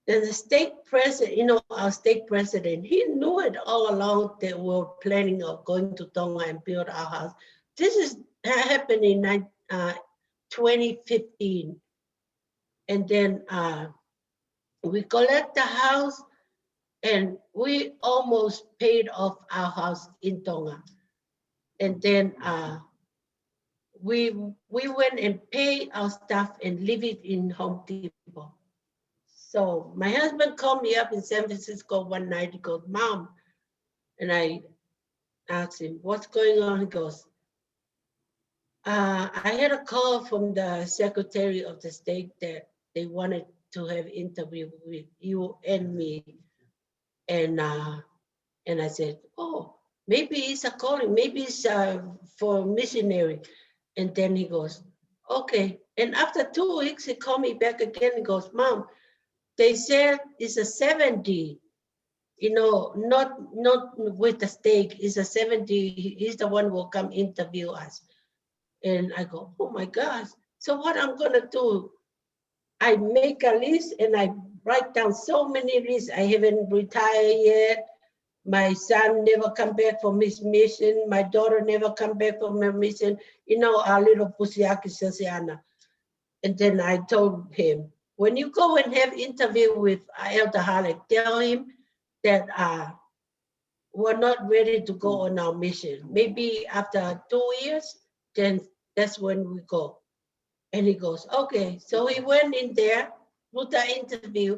B: Then the stake president, you know, our stake president, he knew it all along that we were planning of going to Tonga and build our house. This happened in 2015. And then we collect the house and we almost paid off our house in Tonga. And then we went and paid our stuff and leave it in Home Depot. So my husband called me up in San Francisco one night. He goes, Mom, and I asked him, what's going on? He goes, I had a call from the Secretary of the State that they wanted to have interview with you and me. And I said, oh, maybe it's a calling, maybe it's for missionary. And then he goes, okay. And after 2 weeks, he called me back again and goes, Mom, they said it's a 70, not with the stake, it's a 70. He's the one who will come interview us. And I go, oh my gosh. So what I'm gonna do, I make a list and I write down so many lists. I haven't retired yet. My son never come back from his mission. My daughter never come back from her mission. Our little Pusiaki Sasiana. And then I told him, when you go and have interview with Elder Halleck, tell him that we're not ready to go on our mission. Maybe after 2 years, then that's when we go. And he goes, okay. So he went in there, with the interview.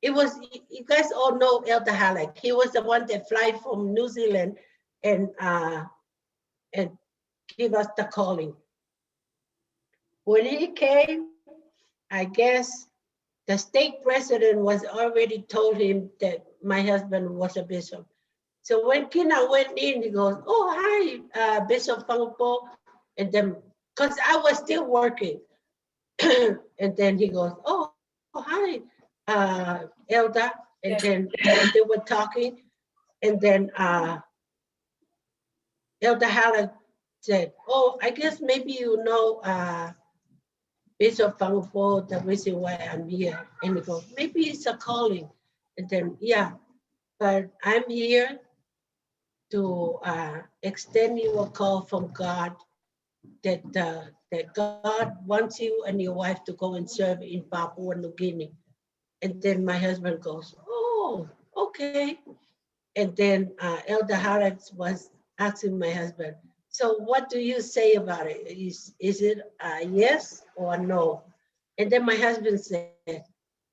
B: It was, you guys all know Elder Halleck. He was the one that fly from New Zealand and give us the calling. When he came, I guess the state president was already told him that my husband was a bishop. So when Kina went in, he goes, oh, hi, Bishop Fangupo. And then, because I was still working. And then he goes, oh, hi, Elder. And then they were talking. And then Elder Halleck said, oh, I guess maybe you know Bishop Fangupo, the reason why I'm here. And he goes, maybe it's a calling. And then, yeah, but I'm here to extend you a call from God that God wants you and your wife to go and serve in Papua New Guinea. And then my husband goes, oh, okay. And then Elder Harris was asking my husband, so what do you say about it? Is it a yes or a no? And then my husband said,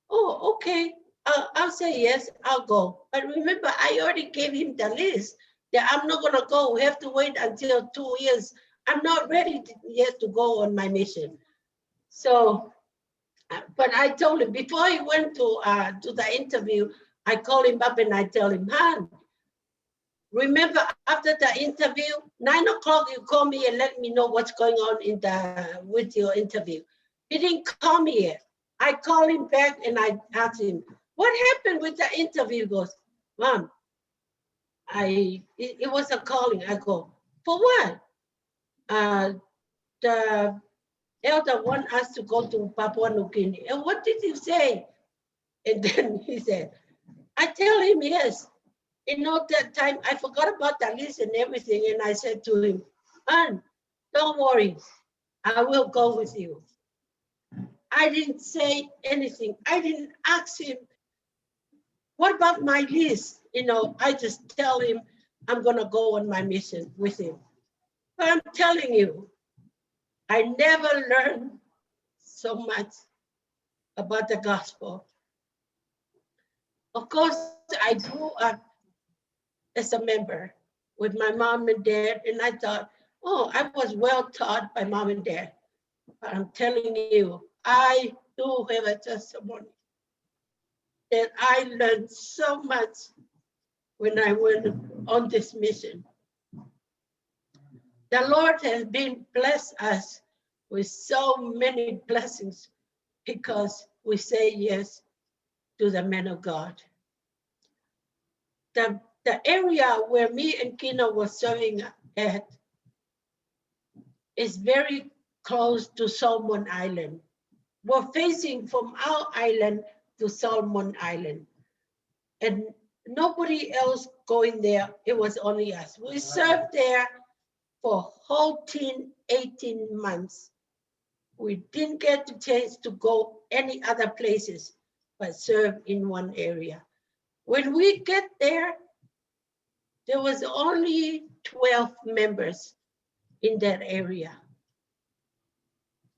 B: oh, okay, I'll say yes, I'll go. But remember, I already gave him the list that I'm not gonna go. We have to wait until 2 years. I'm not ready yet to go on my mission. So, but I told him before he went to the interview, I called him up and I tell him, Han, remember after the interview, 9 o'clock, you call me and let me know what's going on with your interview. He didn't call me yet. I called him back and I asked him, what happened with the interview? He goes, Mom, it was a calling. I go, for what? The elder want us to go to Papua New Guinea. And what did you say? And then he said, I tell him yes. That time I forgot about the list and everything. And I said to him, man, don't worry. I will go with you. I didn't say anything. I didn't ask him, what about my list? I just tell him I'm going to go on my mission with him. But I'm telling you, I never learned so much about the gospel. Of course, I grew up as a member with my mom and dad, and I thought, oh, I was well taught by mom and dad. But I'm telling you, I do have a testimony that I learned so much when I went on this mission. The Lord has been blessed us with so many blessings because we say yes to the man of God. The area where me and Kina were serving at is very close to Solomon Island. We're facing from our island to Solomon Island. And nobody else going there, it was only us. We served there for whole 18 months. We didn't get the chance to go any other places, but serve in one area. When we get there was only 12 members in that area.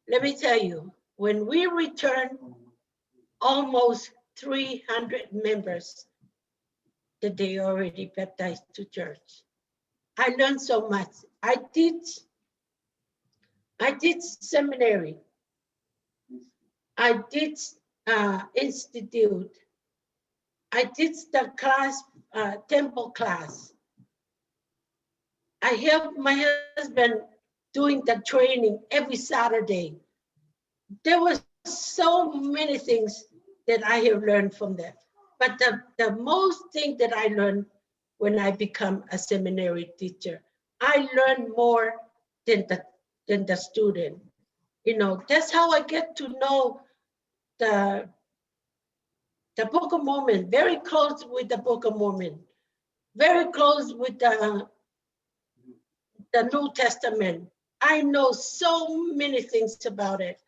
B: Let me tell you, when we returned, almost 300 members that they already baptized to church. I learned so much. I did seminary. I did institute. I did the class, temple class. I helped my husband doing the training every Saturday. There were so many things that I have learned from that. But the most thing that I learned when I become a seminary teacher, I learned more than the student. You know, that's how I get to know the Book of Mormon, very close with the Book of Mormon, very close with the New Testament. I know so many things about it.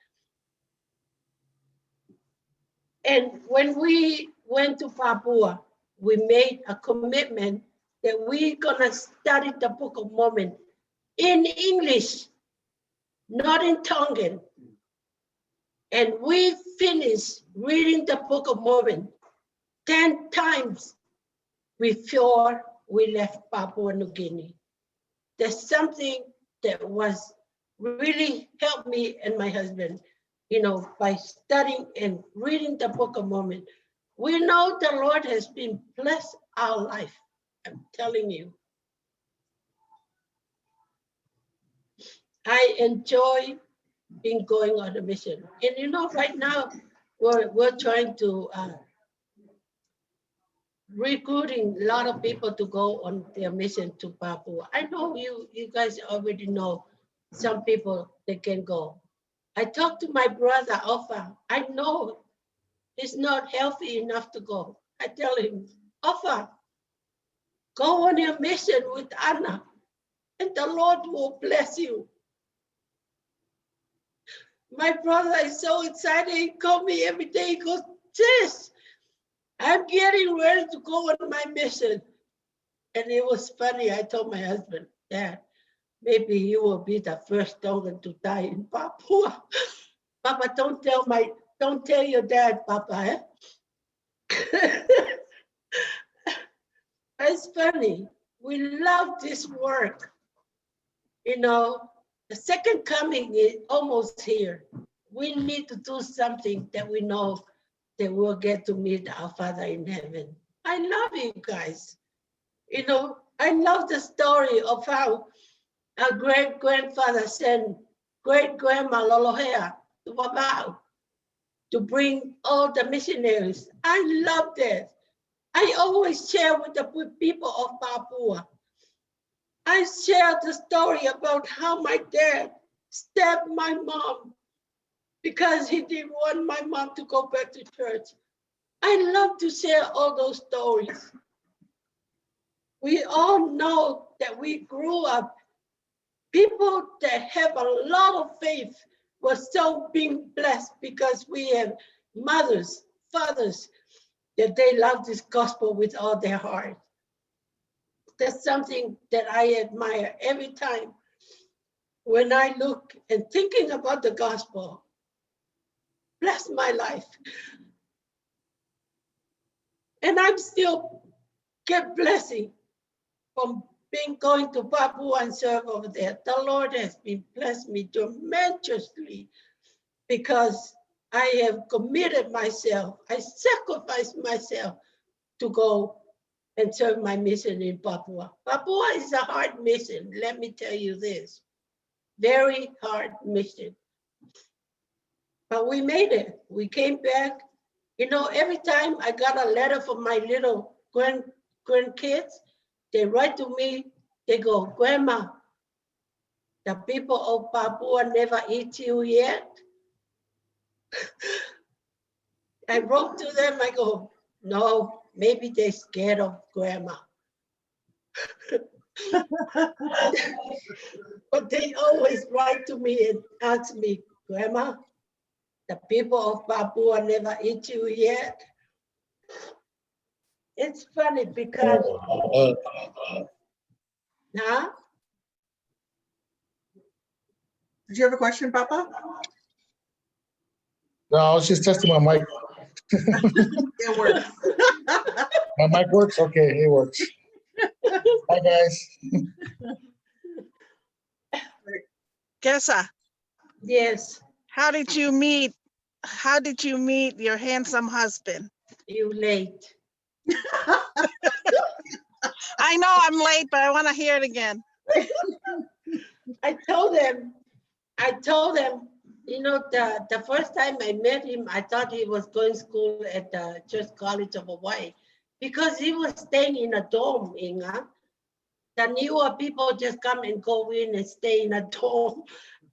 B: And when we went to Papua, we made a commitment that we're gonna study the Book of Mormon in English, not in Tongan. And we finished reading the Book of Mormon 10 times before we left Papua New Guinea. There's something that was really helped me and my husband, you know, by studying and reading the Book of Mormon. We know the Lord has been blessed our life. I'm telling you. I enjoy being going on a mission. And you know, right now, we're trying to recruiting a lot of people to go on their mission to Papua. I know you guys already know some people that can go. I talked to my brother, Offa. I know he's not healthy enough to go. I tell him, Offa, go on your mission with Anna and the Lord will bless you. My brother is so excited. He called me every day. He goes, sis, I'm getting ready to go on my mission. And it was funny. I told my husband, Dad, maybe you will be the first Tongan to die in Papua. Papa, don't tell your dad, Papa. Eh? It's funny. We love this work. You know, the second coming is almost here. We need to do something that we know that we'll get to meet our Father in heaven. I love you guys. You know, I love the story of how our great-grandfather sent great-grandma Lolohea to Wabao to bring all the missionaries. I love that. I always share with the people of Papua. I share the story about how my dad stabbed my mom because he didn't want my mom to go back to church. I love to share all those stories. We all know that we grew up, people that have a lot of faith were so being blessed because we have mothers, fathers, that they love this gospel with all their heart. That's something that I admire every time when I look and thinking about the gospel. Bless my life. And I'm still get blessing from going to Papua and serve over there. The Lord has been blessed me tremendously because I have committed myself. I sacrificed myself to go and serve my mission in Papua. Papua is a hard mission, let me tell you this. Very hard mission. But we made it. We came back. You know, every time I got a letter from my little grandkids, they write to me, they go, Grandma, the people of Papua never eat you yet. I wrote to them, I go, no, maybe they're scared of Grandma. But they always write to me and ask me, Grandma, the people of Papua never eat you yet. It's funny because, huh?
A: Did you have a question, Papa?
F: No, I was just testing my mic.
A: It works.
F: My mic works? Okay, it works. Hi, guys.
G: Kesa,
B: Yes,
G: how did you meet your handsome husband?
B: you late.
G: I know I'm late, but I want to hear it again.
B: I told them, you know, the first time I met him, I thought he was going to school at the Church College of Hawaii because he was staying in a dorm, Inga. The newer people just come and go in and stay in a dorm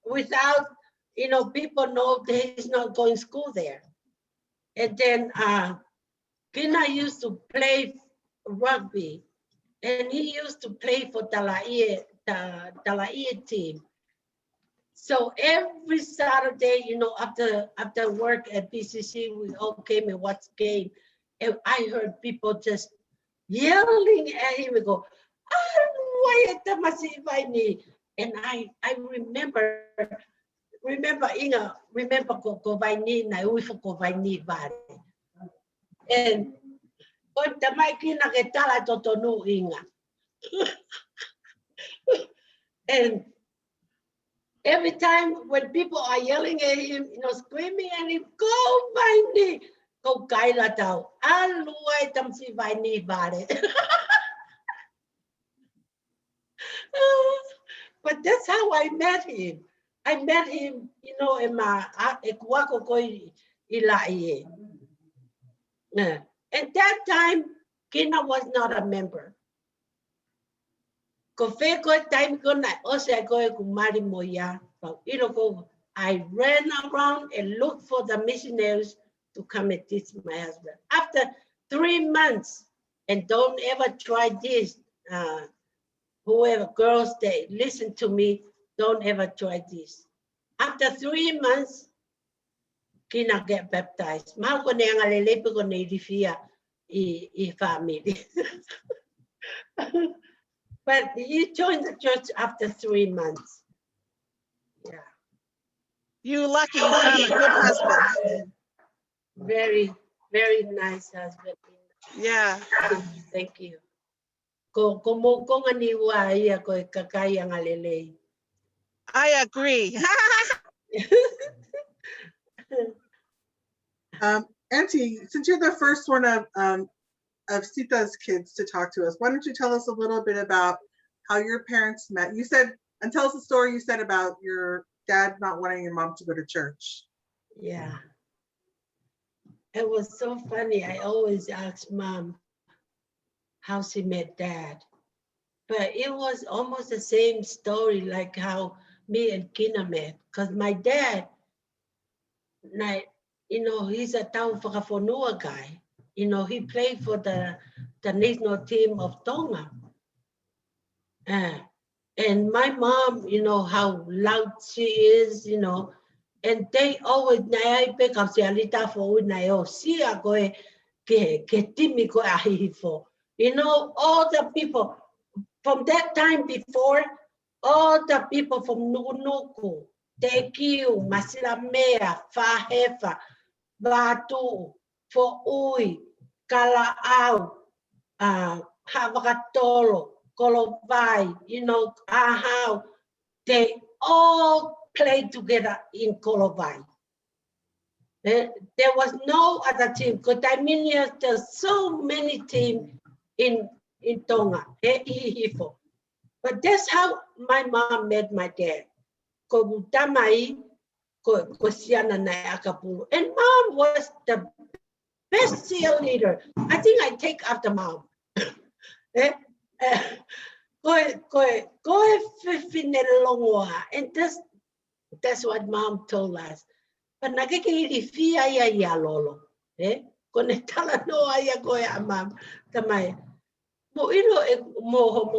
B: without, you know, people know that he's not going to school there. And then Kina used to play rugby, and he used to play for the Talaia team. So every Saturday, you know, after work at BCC, we all came and watched game. And I heard people just yelling at him and go, and I remember Inga, remember ko vai ni na ui ko vai ni vare. And but the maiki na ke tala totonu Inga. And every time when people are yelling at him, you know, screaming at him, go vai ni, go kaila tau. Aluai tam si vai ni vare. But that's how I met him. I met him, you know, in my Ekuako Koi Ilaie. At that time, Kina was not a member. Ko fe ko time ko na ose ko kumari moya. You know, I ran around and looked for the missionaries to come and teach my husband. After 3 months, and don't ever try this. Whoever girls that listen to me, don't ever try this. After 3 months, Kina get baptized. Mako ne angalele ko ne difia I family. But he joined the church after 3 months. Yeah.
G: You lucky, you found a good husband.
B: Very, very nice husband.
G: Yeah.
B: Thank you. Ko mo ko ngani wa ia ko kakaya ngalele.
G: I agree.
A: Auntie, since you're the first one of Sita's kids to talk to us, why don't you tell us a little bit about how your parents met? You said, and tell us the story you said about your dad not wanting your mom to go to church.
B: Yeah. It was so funny. I always ask mom how she met dad. But it was almost the same story like how me and Kina met. Because my dad, you know, he's a town whakafonua guy. You know, he played for the national team of Tonga. And my mom, you know, how loud she is, you know, and they always pick up the alita for unayo. See, I go ke timi ko ahifo. You know, all the people from that time before, all the people from Nukunuku, Tekiu, Masilamea, Fahefa, Batu, Fo'ui, Kalaau, Havakatolo, Kolovai, you know, Ahau, they all played together in Kolovai. There was no other team, because I mean, there's so many teams in Tonga. But that's how my mom met my dad. Ko tamai ko siana na akapulu. And mom was the best cheerleader. I think I take after mom. And that's what mom told us. But nakikilifia ya lolo. Konetala no aya ko ya mom. Tamay. Everyone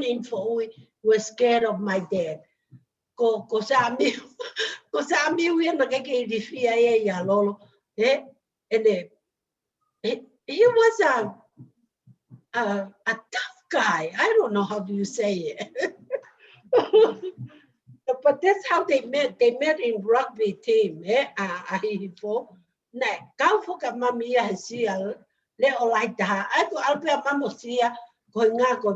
B: in Foi was scared of my dad. And he was a tough guy. I don't know how do you say it. But that's how they met. They met in rugby team. Nè, cáo phụ cả mami ya sia le olai da ai ko alpe mamo sia ko nga ko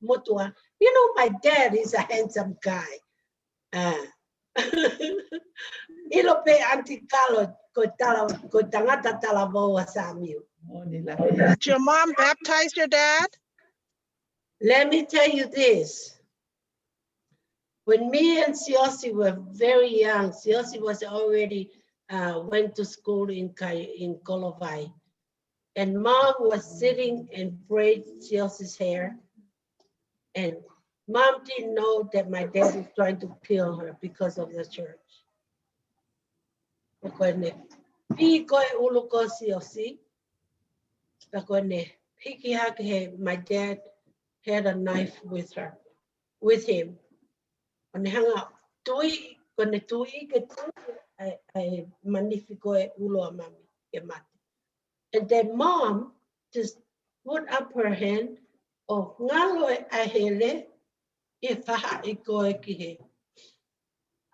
B: motua. You know, my dad is a handsome guy. Ilo pe anti Carlo ko tangata talaboa Samuel.
E: Oh, nila.
G: Did your mom baptize your dad?
B: Let me tell you this. When me and Siosi were very young, Siosi was already went to school in Kolovai. And mom was sitting and braid Siosi's hair. And mom didn't know that my dad was trying to kill her because of the church. My dad had a knife with him. On hanga tui, kone tui ke ai magnifico e ulo mami ke mate. And then mom just put up her hand, o ngalo e ahele, e faha I koe ki he.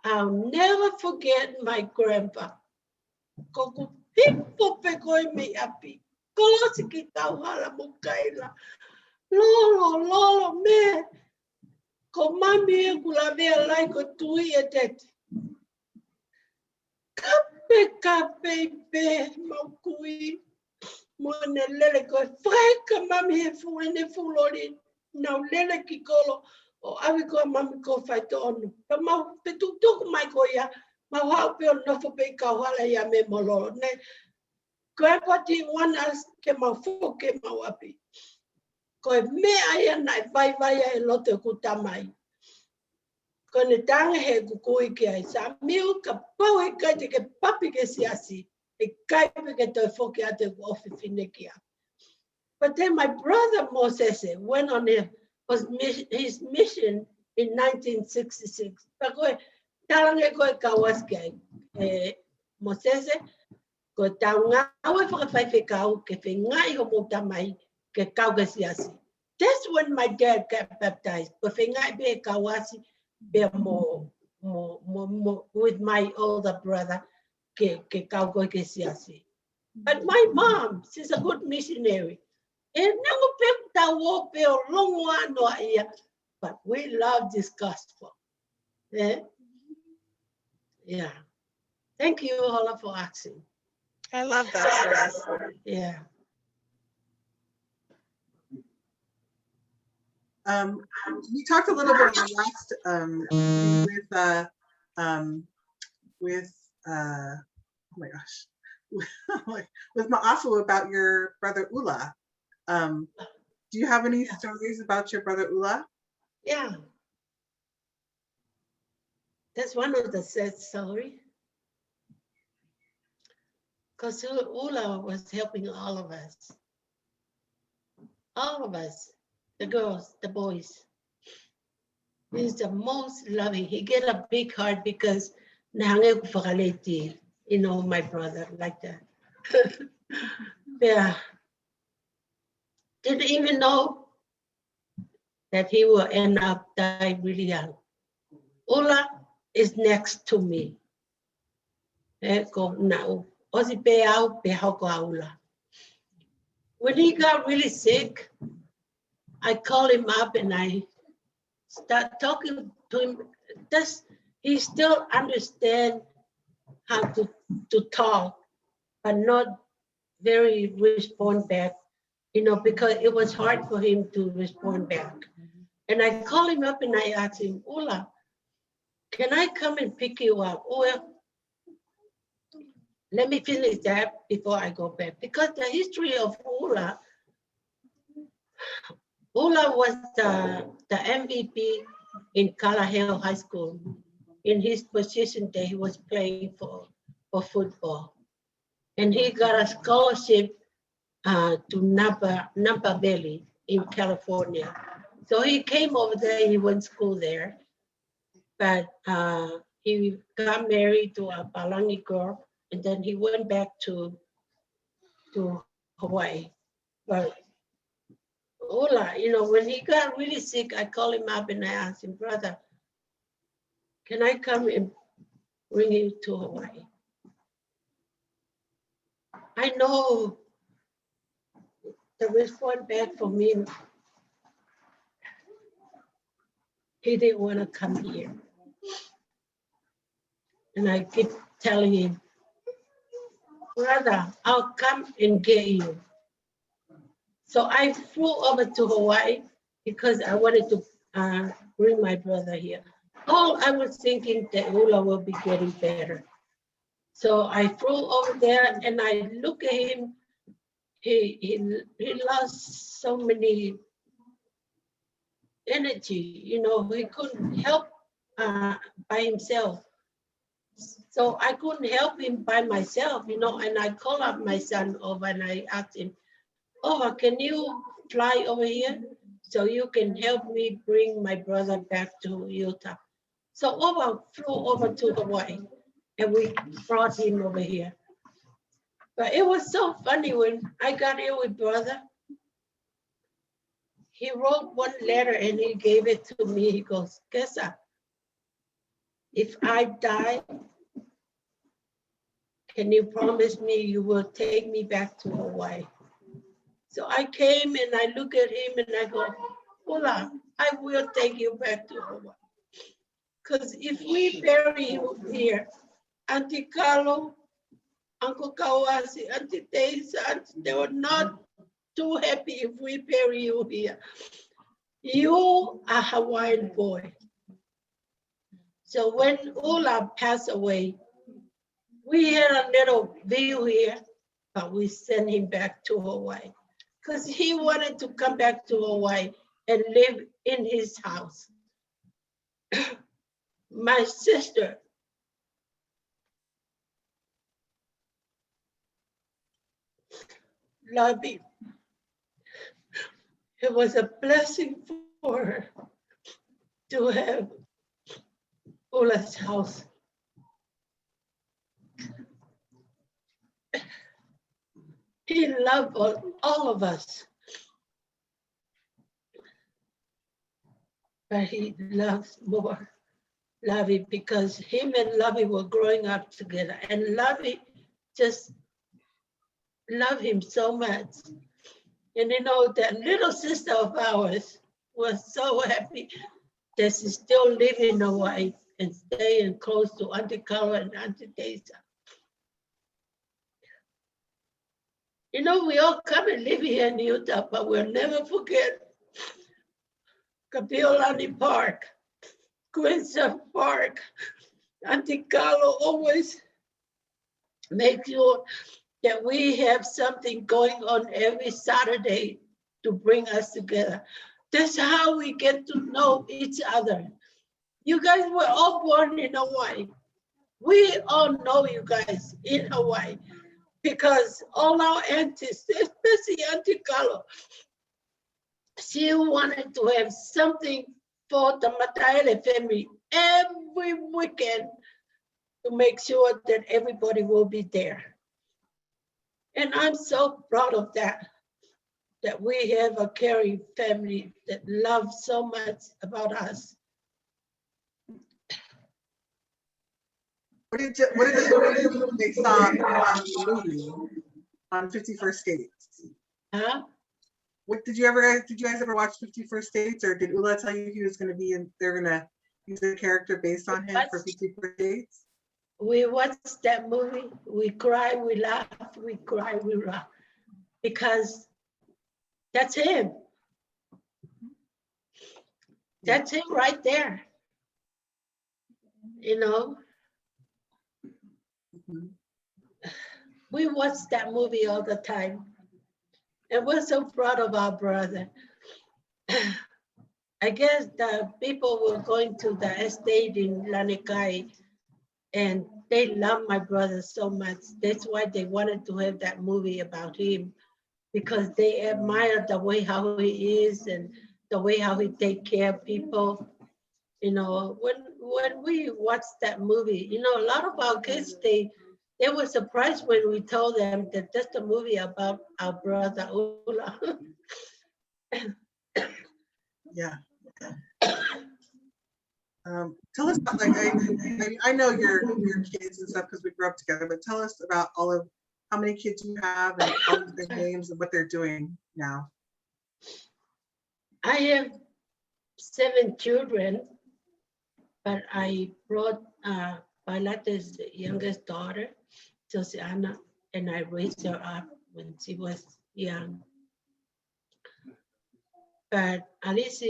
B: I'll never forget my grandpa. Koko hipo pe koe me api. Kolosi ki tauhala mukaila. Lolo me. Ko mami e kula mea lai ko tui e tete. Kape pe maukui. Mone lele ko freka mami he fuene fulori. Nau lele ki kolo. O awi ko mami ko fai to onu. Pa mau pe tuku mai ko ia. Mau hau pe o nofo pe kauhala ia me moloro. Ne grandpa didn't want us ke mau fuke mau api. Ko mea ia nai vai e lote kutamai. Ko ne tanga he kukui ki ai sa miu ka pau he kai te ke papi ke siasi. E kai ke toi foki ate ku ofi fine ki a. But then my brother Moses went on his mission in 1966. Pa koe talange koe kawaski ai. Moses ko tau ngawe whakawhai kau ke whengai ho motamai ke kau ke siasi. That's when my dad got baptized. Ko whengai be kawasi be mo with my older brother ke kau koe ke siasi. But my mom, she's a good missionary. And never picked that walk be a long one or here. But we love this gospel. Yeah. Yeah. Thank you, Hola, for asking.
G: I love that story.
B: Yeah.
A: We talked a little bit on the last oh my gosh, with Ma'afu about your brother Ula. Do you have any stories about your brother Ula?
B: Yeah. That's one of the sad stories. Because Ula was helping all of us. All of us. The girls, the boys. He's the most loving. He get a big heart because you know, my brother like that. Yeah. Didn't even know that he will end up dying really young. Ula is next to me. When he got really sick, I called him up and I start talking to him. He still understand how to talk, but not very respond back, you know, because it was hard for him to respond back. And I called him up and I asked him, Ula, can I come and pick you up? Well, let me finish that before I go back. Because the history of Ula was the MVP in Kalaheo High School. In his position there, he was playing for football. And he got a scholarship to Napa Valley in California. So he came over there, he went to school there. But he got married to a Palangi girl, and then he went back to Hawaii. But Ola, you know, when he got really sick, I called him up and I asked him, brother, can I come and bring you to Hawaii? I know the response back for me, he didn't want to come here. And I keep telling him, brother, I'll come and get you. So I flew over to Hawaii because I wanted to bring my brother here. Oh, I was thinking that Ula will be getting better. So I flew over there and I look at him. He lost so many energy, you know, he couldn't help by himself. So I couldn't help him by myself, you know, and I called up my son over and I asked him, oh, can you fly over here so you can help me bring my brother back to Utah? So Ova flew over to Hawaii and we brought him over here. But it was so funny when I got here with brother. He wrote one letter and he gave it to me. He goes, Kesa, if I die, can you promise me you will take me back to Hawaii? So I came and I look at him and I go, Ula, I will take you back to Hawaii. Because if we bury you here, Auntie Carlo, Uncle Kawasi, Auntie Tesa, they were not too happy if we bury you here. You are a Hawaiian boy. So when Ula passed away, we had a little view here, but we sent him back to Hawaii because he wanted to come back to Hawaii and live in his house. My sister, Lovey, it was a blessing for her to have Ula's house. He loved all of us, but he loves more Lovey because him and Lovey were growing up together, and Lovey just loved him so much. And you know, that little sister of ours was so happy that she's still living in Hawaii and staying close to Auntie Carla and Auntie Tesa. You know, we all come and live here in Utah, but we'll never forget Kapiolani Park, Quincy Park. Auntie Carlo always makes sure that we have something going on every Saturday to bring us together. That's how we get to know each other. You guys were all born in Hawaii. We all know you guys in Hawaii because all our aunties, especially Auntie Carlo, she wanted to have something for the Mataele family every weekend to make sure that everybody will be there. And I'm so proud of that we have a caring family that loves so much about us.
A: What did you think they saw on the movie on 51st Dates?
B: Huh?
A: What did you guys ever watch 51st Dates, or did Ula tell you he was going to be in? They're going to use a character based on him for 51st Dates.
B: We watched that movie. We cry, we laugh, we cry, we laugh, because that's him. That's him right there. You know. We watch that movie all the time. And we're so proud of our brother. I guess the people were going to the estate in Lanikai and they love my brother so much. That's why they wanted to have that movie about him, because they admire the way how he is and the way how he take care of people. You know, when we watched that movie, you know, a lot of our kids, they were surprised when we told them that that's the movie about our brother Ula.
A: Yeah. Tell us about, like, I know your kids and stuff because we grew up together, but tell us about all of how many kids you have and all of their names and what they're doing now.
B: I have 7 children, but I brought Pailata's youngest daughter, Josiana, and I raised her up when she was young. But Alice,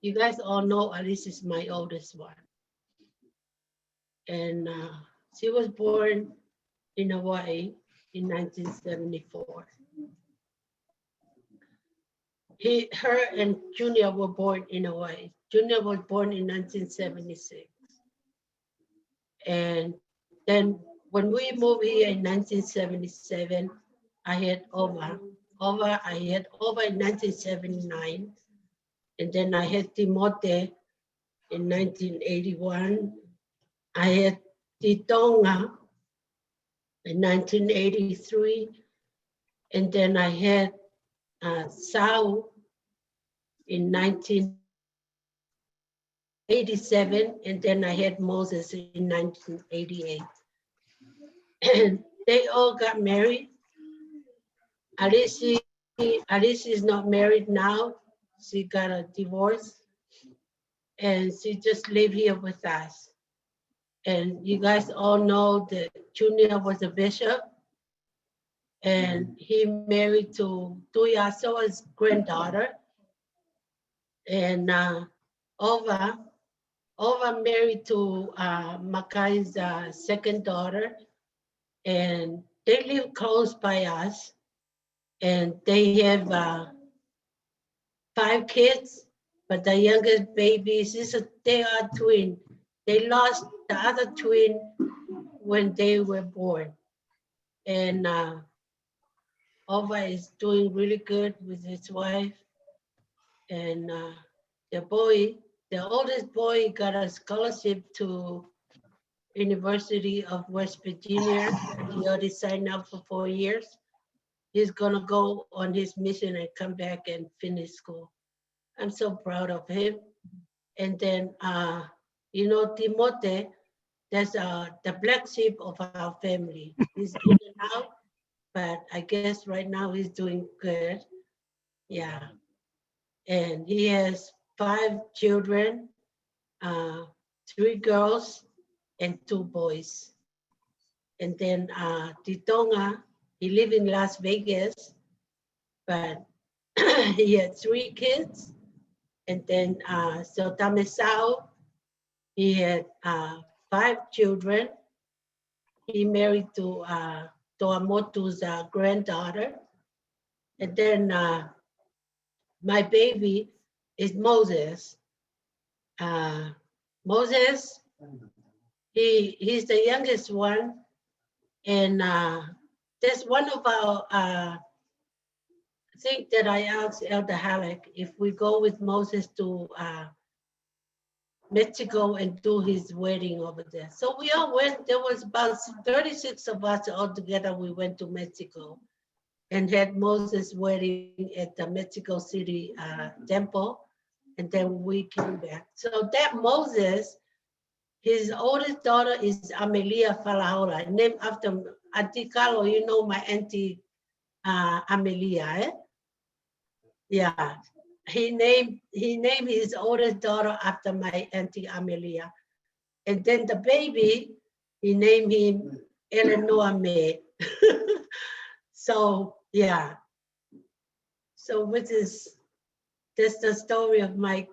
B: you guys all know Alice is my oldest one. And she was born in Hawaii in 1974. Her and Junior were born in Hawaii. Junior was born in 1976. And then when we moved here in 1977, I had Ova. I had Ova in 1979. And then I had Timote in 1981. I had Tonga in 1983. And then I had Sau in 1987, and then I had Moses in 1988. And they all got married. Alice is not married now. She got a divorce, and she just live here with us. And you guys all know that Junior was a bishop, and he married to Toakesa's granddaughter. And Ova married to Makai's second daughter, and they live close by us. And they have 5 kids, but the youngest babies, they are twin. They lost the other twin when they were born. And Ova is doing really good with his wife. And the oldest boy got a scholarship to University of West Virginia. He already signed up for 4 years. He's gonna go on his mission and come back and finish school. I'm so proud of him. And then, Timote, that's the black sheep of our family. He's in and out, but I guess right now he's doing good. Yeah. And he has 5 children, 3 girls and 2 boys. And then Titonga, he lives in Las Vegas, but he had 3 kids. And then so Tamesao, he had 5 children. He married to Toamotu's granddaughter. And then my baby is Moses. Moses, he's the youngest one. And that's one of our thing that I asked Elder Halleck, if we go with Moses to Mexico and do his wedding over there. So we all went, there was about 36 of us all together. We went to Mexico and had Moses' wedding at the Mexico City temple. And then we came back. So that Moses, his oldest daughter is Amelia Falahola, named after Auntie Carlo. You know my Auntie Amelia, eh? Yeah, he named his oldest daughter after my Auntie Amelia. And then the baby, he named him Eleanor May. So yeah. So that's the story of my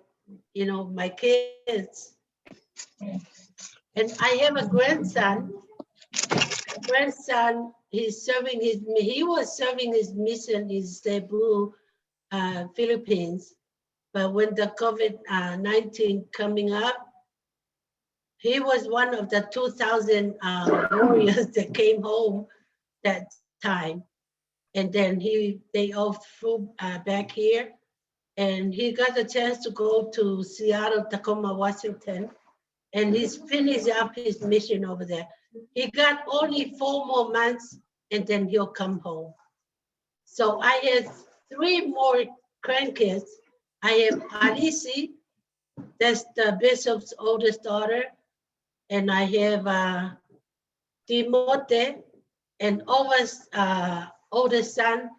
B: kids. And I have a grandson. He was serving his mission in Cebu, Philippines. But when the COVID-19 coming up, he was one of the 2,000 warriors that came home that time. And then they all flew back here. And he got a chance to go to Seattle, Tacoma, Washington. And he's finished up his mission over there. He got only 4 more months and then he'll come home. So I have 3 more grandkids. I have Alice, that's the bishop's oldest daughter. And I have Timote and Ova's oldest son.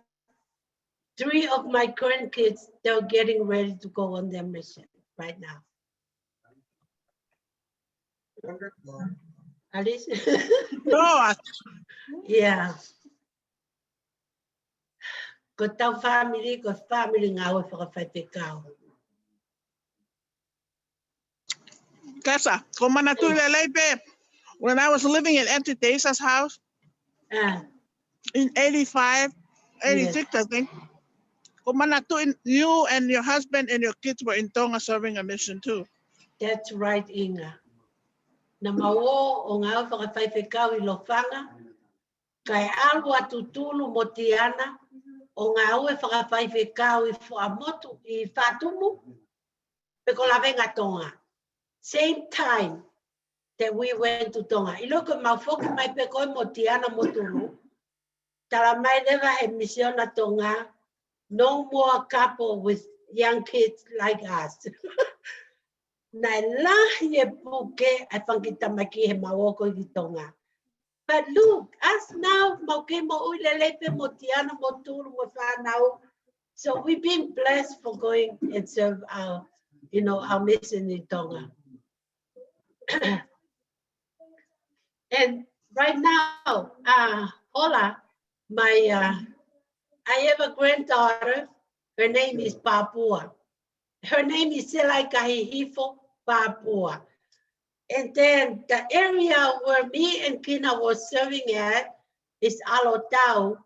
B: 3 of my grandkids, they're getting ready to go on their mission right now.
A: Wonderful.
B: Alice?
G: Oh,
B: Yeah. ko tau family ngā ue whakawhaitekau.
G: Kesa, ko mana tu lelei pe. When I was living in Auntie Teresa's house in 85, 86, I think. Ko mana tu, you and your husband and your kids were in Tonga serving a mission too.
B: That's right, Inga. Na mawo o ngā ue whakawhaitekau I Lofanga, kai alu atu tulu mo Tiana, o ngā ue whakawhaitekau I whaamotu, I whatumu, pe ko lawenga Tonga. Same time that we went to Tonga. I loko maufoki mai pe koe mo Tiana mo tulu. Tala mai never had mission na Tonga. No more couple with young kids like us. Na la ye puke I whangita maki he mawoko I Tonga. But look, us now, mauke mo uilelepe mo Tiana mo tulu mo whanau. So we've been blessed for going and serve our, our mission in Tonga. And right now, Hola, I have a granddaughter. Her name is Papua. Her name is Selai Kahihifo Papua. And then the area where me and Kina was serving at is Alotau.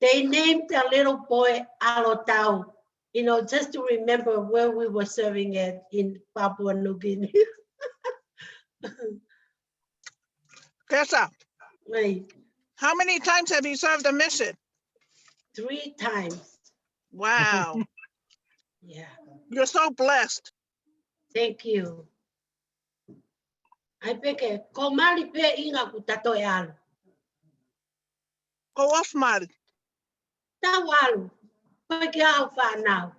B: They named the little boy Alotau, just to remember where we were serving at in Papua New Guinea.
G: Kesa,
B: Right.
G: how many times have you served a mission?
B: 3 times.
G: Wow,
B: Yeah.
G: you're so blessed.
B: Thank you. I peke ko mali pe inga ku tato e alu.
G: Go off, Mari.
B: Ta walu. Peke au whanau.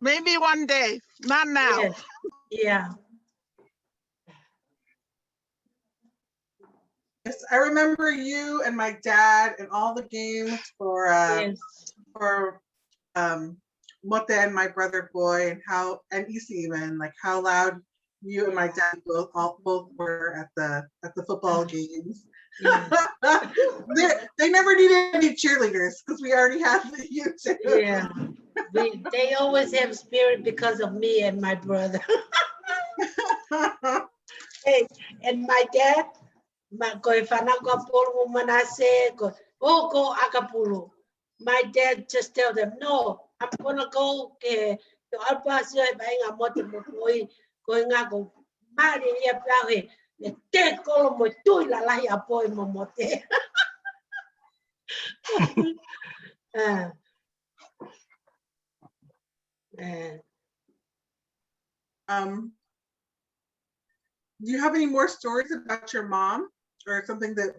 G: Maybe one day, not now.
B: Yes. Yeah.
A: Yes, I remember you and my dad and all the games for
B: Yes.
A: Mote and my brother boy and Isi even, like how loud you and my dad both were at the football games.
B: Yes.
A: they never needed any cheerleaders because we already had you two.
B: Yeah. They always have spirit because of me and my brother. Hey, and my dad, ko Fanagapulu Manase, ko Akapulu. My dad just tell them, no, I'm gonna go to Alpasio buying a motor going out go Mari ya plahe. The te kolo mo tu la la ya boy mo mote.
A: Do you have any more stories about your mom or something that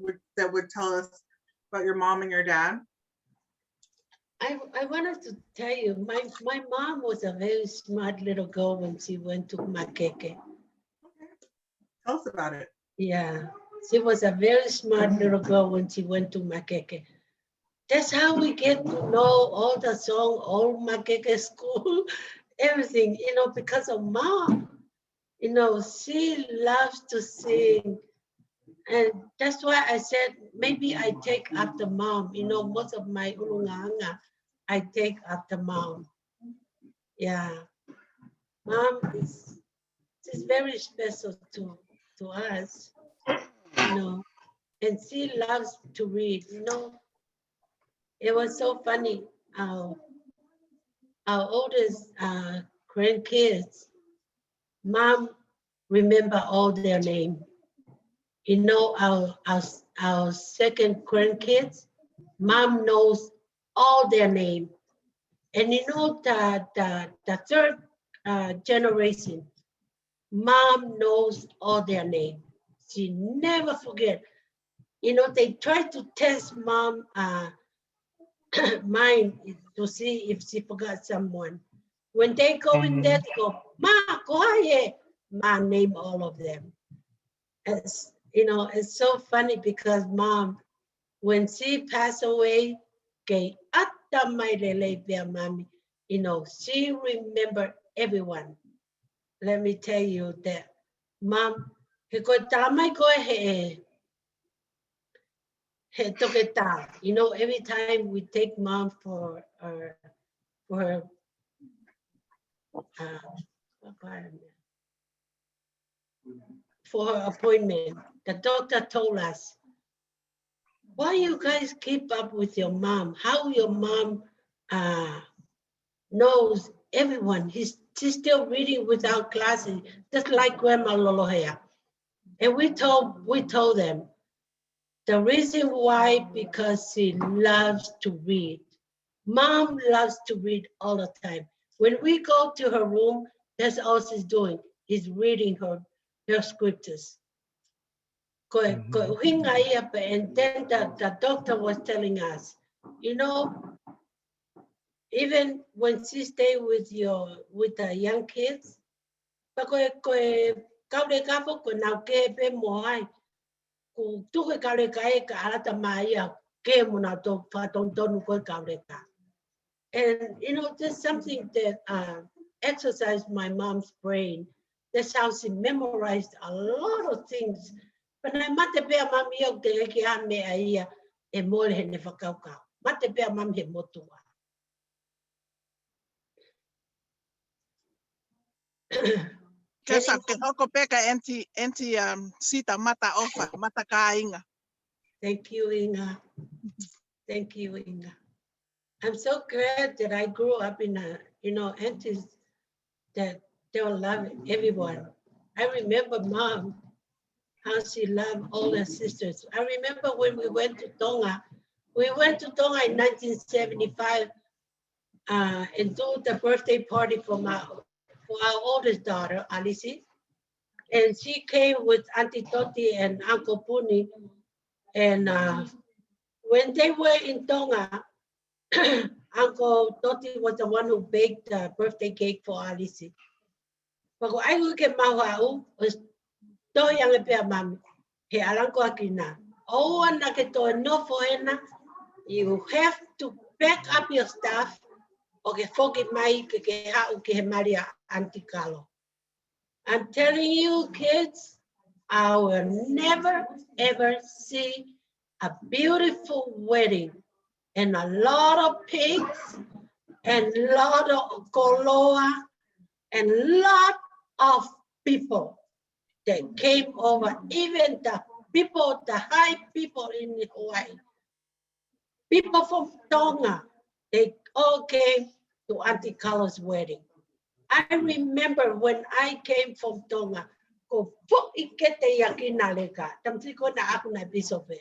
A: would tell us about your mom and your dad?
B: I wanted to tell you, my mom was a very smart little girl when she went to Makeke.
A: Tell us about it.
B: Yeah, she was a very smart little girl when she went to Makeke. That's how we get to know all the song, all Makeke school, everything, because of mom. She loves to sing. And that's why I said, maybe I take after mom. Most of my ulunganga, I take after mom. Yeah. Mom she's very special to us, and she loves to read, It was so funny. Our oldest grandkids, mom remember all their name. Our second grandkids, mom knows all their name. And the third generation, mom knows all their name. She never forget. They try to test mom mind to see if she forgot someone. When they go in there, they go, Ma, go ahead. Ma name all of them. It's so funny because mom, when she passed away, she remembered everyone. Let me tell you that mom, Toakesa. You know, every time we take mom for her appointment, the doctor told us, why you guys keep up with your mom? How your mom knows everyone. She's still reading without glasses, just like Grandma Lolohea. And we told them the reason why, because she loves to read. Mom loves to read all the time. When we go to her room, that's all she's doing, is reading her scriptures. And then the doctor was telling us, you know, even when she stay with the young kids, and you know, there's something that exercised my mom's brain. That's how she memorized a lot of things. But I mate be a mom yok te ke a me ai e mole he ne whakaukau. Mate be a mam he motua.
G: Kesa ke hoko peka enti Sita mata ofa, mata ka inga.
B: Thank you, Inga. Thank you, Inga. I'm so glad that I grew up in aunties that they will love everyone. I remember mom, how she loved all her sisters. I remember when we went to Tonga. We went to Tonga in 1975 and do the birthday party for our oldest daughter, Alice. And she came with Auntie Toti and Uncle Puni. And when they were in Tonga, Uncle Toti was the one who baked the birthday cake for Alice. But I look at Mahau, was to young a mami, he alanko akina. Oh, and I get to no for henna. You have to pack up your stuff. Okay, forget my Maria Anticalo. I'm telling you, kids, I will never ever see a beautiful wedding and a lot of pigs and a lot of koloa and a lot of people that came over, even the people, the high people in Hawaii, people from Tonga, they all came to Auntie Carla's wedding. I remember when I came from Tonga, ko fok ikete yakina leka, tamsi ko na ako na bisope.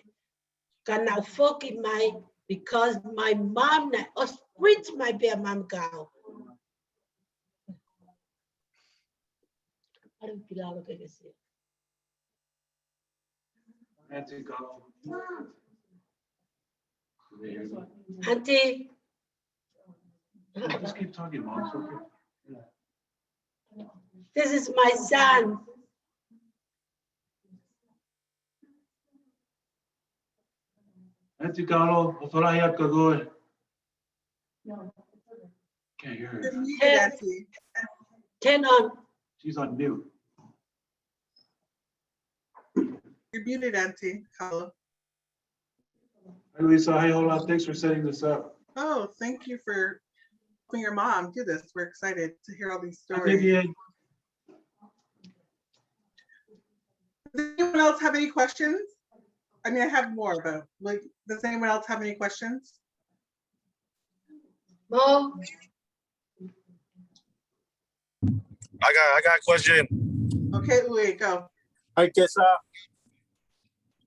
B: Kana foki mai, because my mom na osprits my bear mom cow. Auntie.
H: Just keep talking, Mom. It's okay.
B: This is my son.
H: Auntie Carlo, otorahiat kagoy. Can't hear her.
A: You're muted, Auntie.
B: Turn on.
H: She's on mute.
A: You're muted, Auntie Carla.
H: Hi, Lisa. Hi, Hola. Thanks for setting this up.
A: Oh, thank you for letting your mom do this. We're excited to hear all these
H: Hi,
A: stories.
H: Vivian.
A: Does anyone else have any questions? I mean, I have more, but like, does anyone else have any questions?
B: Mo.
I: I got a question.
A: Okay, Louis, go.
J: Hi, Kesa.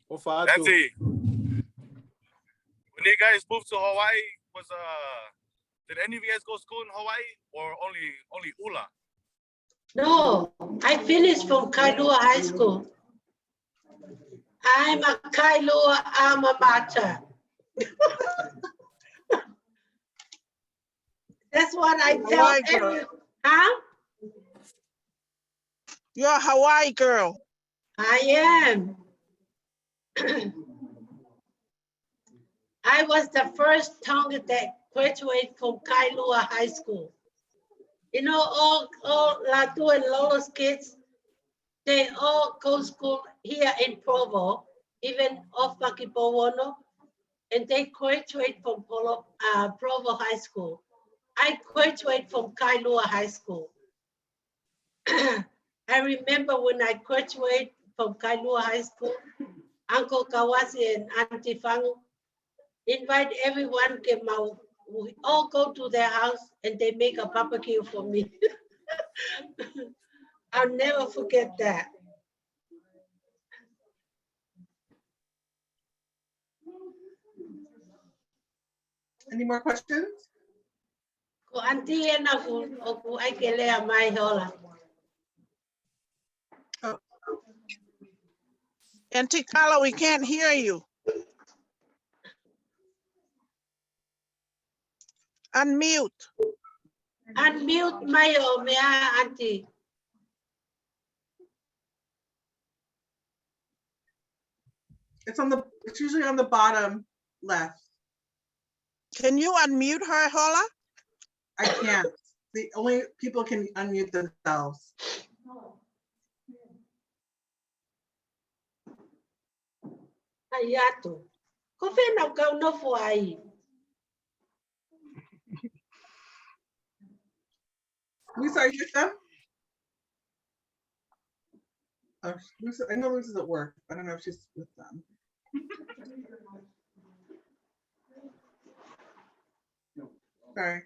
J: Ofado.
I: Nancy, when you guys moved to Hawaii, did any of you guys go to school in Hawaii or only Ula?
B: No, I finished from Kailua High School. I'm a Kailua alma mater. That's what I tell
G: Hawaii girl.
B: every, huh?
G: You're a Hawaii girl.
B: I am. I was the first Tonga that graduated from Kailua High School. You know, all Latu and Lolo's kids, they all go to school here in Provo, even off Makipowono. and they graduate from Provo High School. I graduate from Kailua High School. I remember when I graduated from Kailua High School, Uncle Kawasi and Auntie Fangu invite everyone, we all go to their house and they make a barbecue for me. I'll never forget that.
A: Any more questions?
B: Ko auntie and aku ai ke lea mai hola.
G: Auntie Carla, we can't hear you. Unmute.
B: Unmute my auntie.
A: It's usually on the bottom left.
G: Can you unmute her, Hola?
A: I can't. The only people can unmute themselves.
B: Ayato. Ko fena ka no fo ai.
A: Lisa, are you with them? Oh, Lisa, I know Lisa's at work. I don't know if she's with them. Sorry.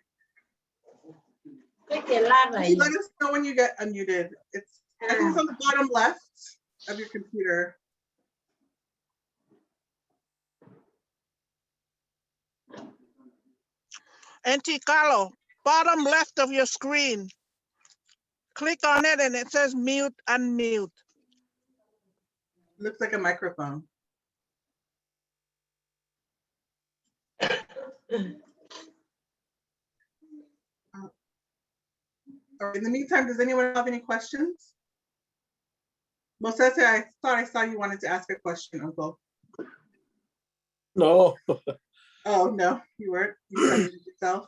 A: Can you let us know when you get unmuted? I think it's on the bottom left of your computer.
G: Auntie Carlo, bottom left of your screen. Click on it and it says mute, unmute.
A: Looks like a microphone. In the meantime, does anyone have any questions? Mosese, I thought I saw you wanted to ask a question, Uncle.
J: No.
A: Oh, no, you weren't? You unmuted yourself?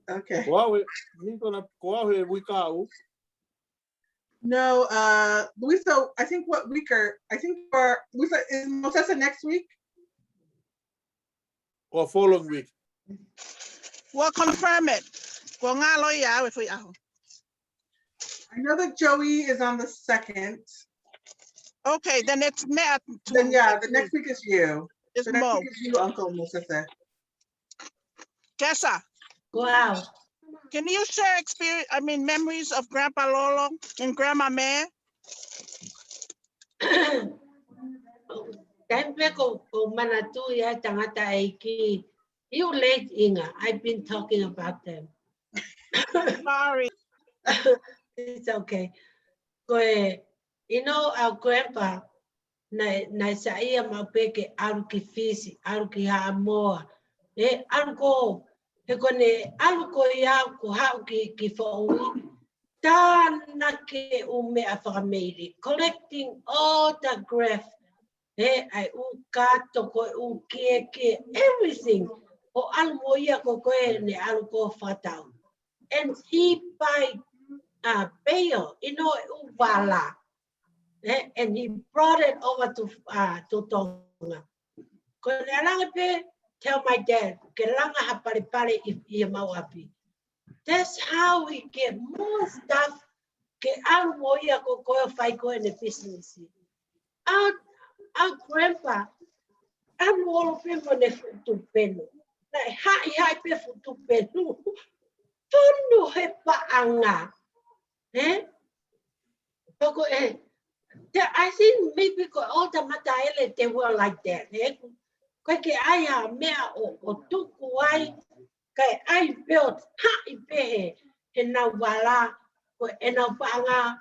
A: Okay. No, Luisa, I think Luisa, is Mosese next week?
J: Or following week.
G: We'll confirm it.
A: I know that Joey is on the 2nd.
G: Okay, then it's Matt.
A: Then yeah, the next week is you.
G: It's
A: the next
G: Mo.
A: week is you, Uncle Mosese.
G: Kesa.
B: Wow.
G: Can you share memories of Grandpa Lolo and Grandma Mare?
B: Tempe ko manatu ya tangata aiki. You late, Inga. I've been talking about them.
G: Sorry.
B: It's okay. You know, our grandpa, na sa iya mapeke aluki fisi, aluki haamoa. Aluko, ne aluko ya ko hauki ki fo'ui. Tana ke ume afakameiri, collecting all the graph. I ukato ko ukieke everything. O almoia ko koe ne aluko fatau. And he buy bail, uvala. And he brought it over to Tonga. Tell my dad, that's how we get more stuff. In the business. Our grandpa, I'm all of him on the to penu. Like hi to penu. Tono hepa anga. I think maybe all the Mataele, they were like that. Kake aya mea o tuku ai, kai I built ipehe in na wala, and na banga.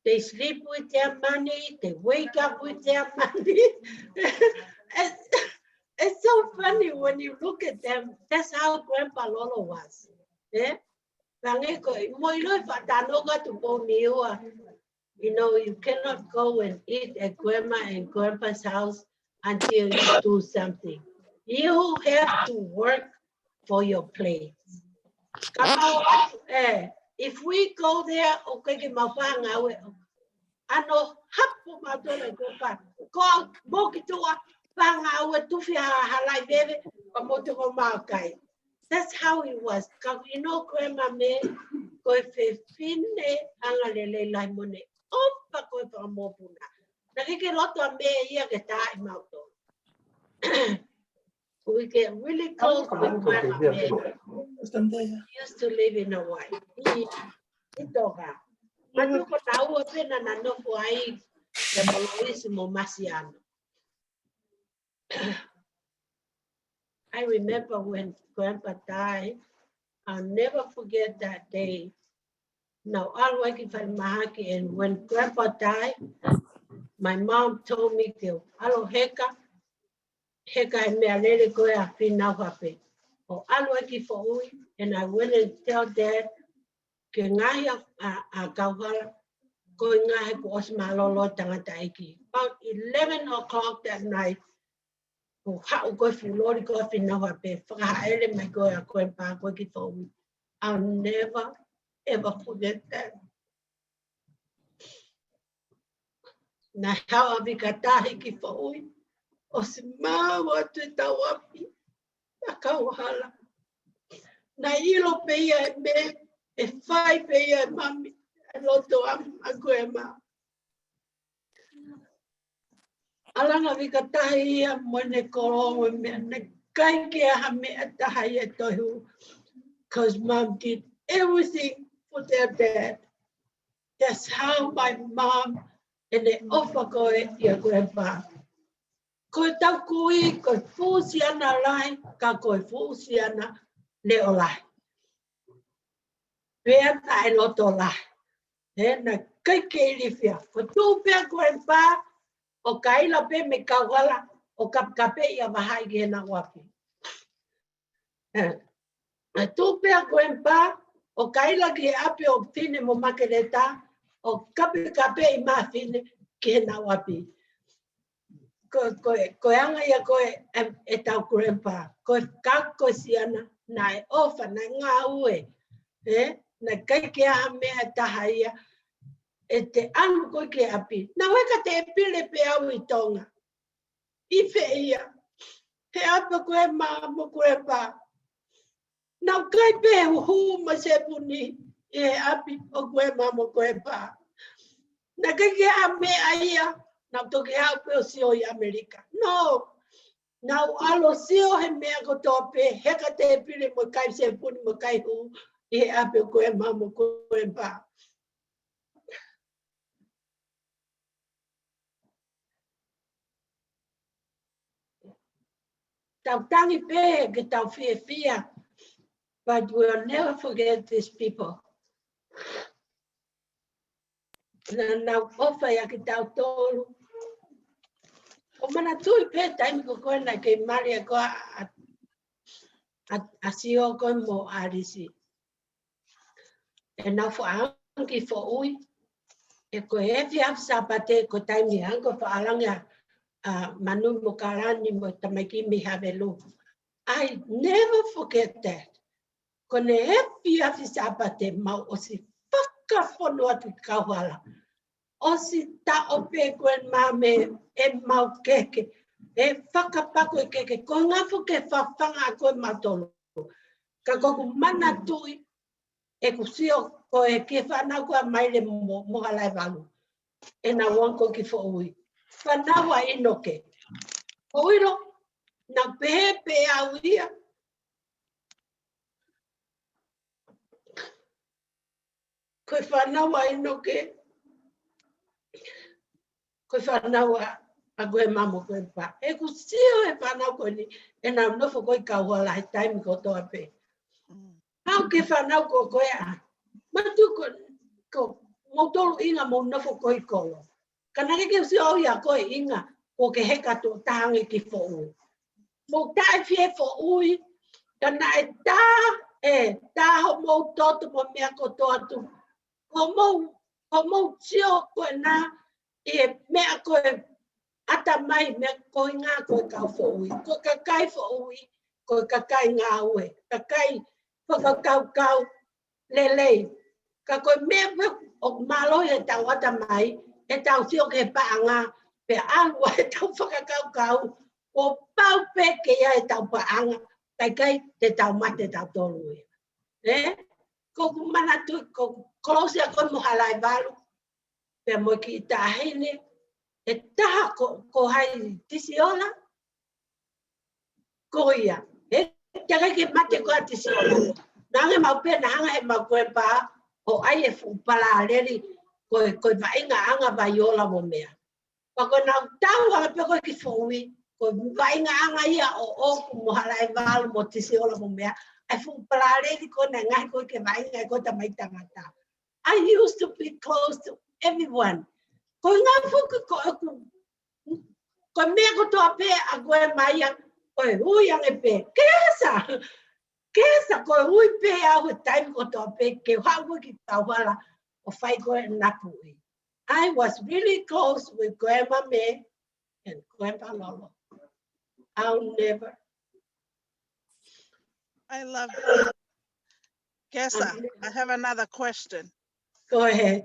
B: They sleep with their money, they wake up with their money. It's so funny when you look at them. That's how Grandpa Lolo was. You cannot go and eat at Grandma and Grandpa's house until you do something. You have to work for your plate. If we go there, okay, ano hapo madole go back. Go mokitua That's how it was. You know, Grandma me, go fine angalele lai mone. Opa go pa mo puna. Nakike loto me ia ke tai mauto. We get really close with Grandma me. Used to live in Hawaii. Itoka. Matuko na ua pena na nofu ai ke moloisimo masiano. I remember when Grandpa died, I'll never forget that day. Now, I'll work if I'm mahaki, and when Grandpa died, my mom told me to, alo heka e mea lele koe a whina hape. O alo eki fo ui, and I went and tell Dad, ke ngahi a kauhala, koe ngahi po os malolo tangata eki. About 11 o'clock that night, o hao koe fulori koe whina hape, whakahaere mai koe a koe pā koe ki fo ui. I'll never, ever forget that. Na hao avi katahi ki fo ui, o si mawa te tawapi, a kauhala. Na ilo peia e me, e whai peia e mami, e loto a koe ma. Alanga vi katahi ia mwene korongo e mea, ne kai ke aha mea tahai e tohu, because Mom did everything for their dad. That's how my mom and the offer koe ia Grandpa. Koe tau kui, koe fusiana lai, ka koe fusiana leo lai. Pea tai loto lai. He na kai ke ilifia. Ko tu pea Grandpa, o kaila pe me kawala, o kapkape ia mahai ke na wapi. Tu pea Grandpa, o kaila ke ape o fine mo makereta, o kape i ma fine ke na wapi. Koe anga ia koe e tau Grandpa. Koe kako siana na e ofa na ngā ue. Na kai ke aha mea taha ia. E te anu koe ke api. Na weka te e pile pe au i Tonga. Ife ia. He apa koe maa mo Grandpa. Na kai pe hu ma se puni. E api o koe maa mo Grandpa. Na kai ke aha mea ia. Na toke hau pe o sio i Amerika. No. Na alo sio he mea ko tope. Heka te pili mo kai se puni mo kai hu. I ape o koe maa mo Grandpa. Tau tangi pe ke tau fia. But we'll never forget these people. Na ofa ya ki tau tolu. O mana tui pe taimi ko koe na ke maria ko a sio koe mo arisi. E na fo anki fo ui. E ko e fia sapate ko taimi anko fo alanga manu mo karani mo tamaki mi havelu. I never forget that. Ko ne e fia sapate mau o si whakafono atu kauhala. O si ta ope koe mame e mau keke. E whakapako e keke. Ko ngafu ke whawhanga koe matolo. Ka koku mana tui. E kusio ko e ke whanau koe maile mo halai wangu. E na wanko ki fo ui. Whanawa inoke. O iro. Na pehe au ia. Koe whanawa inoke. Koe whanawa a koe mamo koe pa. E kusio e whanau koe ni. E na nofo koe kauhala he taimi ko toa pe. Hau ke whanau ko koe a. Matu ko motolo inga mo nofo koe kolo. Kanake ke usi au ia koe inga. Ko ke heka to tahangi ki fo ui. Mo tae fie fo ui. Kana e tā. E tā ho mo toto mo mea ko toa tu. Ko mo tio koe na. E mea koe ata mai mea koe ngā koe kau fo ui. Koe kakai fo ui. Koe kakai ngā ue. Kakai whakakau lelei. Ka koe mea o malo e tau ata mai. E tau tio ke paanga. Pe alua e tau whakakau. O pau pe ke ia e tau paanga, kai te tau mate tau tolu ia. Ko kumana tu, ko close a kon mo halai balu. Pe mo ki tahine, e taha ko hai tisi ola, ko ia. Te ke mate ko tisi ola. Nange mau pe na hanga e mau koe pa, o ai e fupala aleri, ko vainga anga vaiola mo mea. Pa ko na tau ala pe ko ki fui, ko vainga anga ia o mo halai balu mo tisi ola mo mea. Ai fupala aleri ko na ngai ko ke vainga ko ta mai tangata. I used to be close to everyone. Ko ngā fuku ko mea ko toa pe a koe mai a koe hui ange pe. Kesa koe hui pe a hui taimi ko toa pe ke hawa ki tauhala o whai koe napu i. I was really close with Grandma May and Grandpa Lolo. I'll never.
G: I love Kesa, I have another question.
B: Go ahead.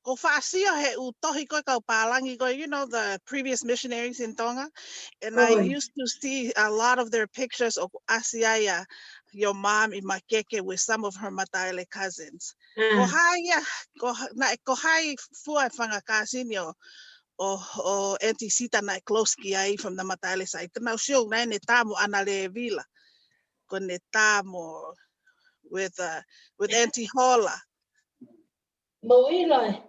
G: Ko whaasio he utohi koe kau pālangi koe, you know, the previous missionaries in Tonga. And I used to see a lot of their pictures of Asiaya, your mom in Makeke with some of her Mataele cousins. Ko hai fua whangakasinio o Auntie Sita na close ki ai from the Mataele side. Tana usiong nai ne tamo ana le vila. Ko ne tamo with Auntie Hola.
B: Mo'iloi,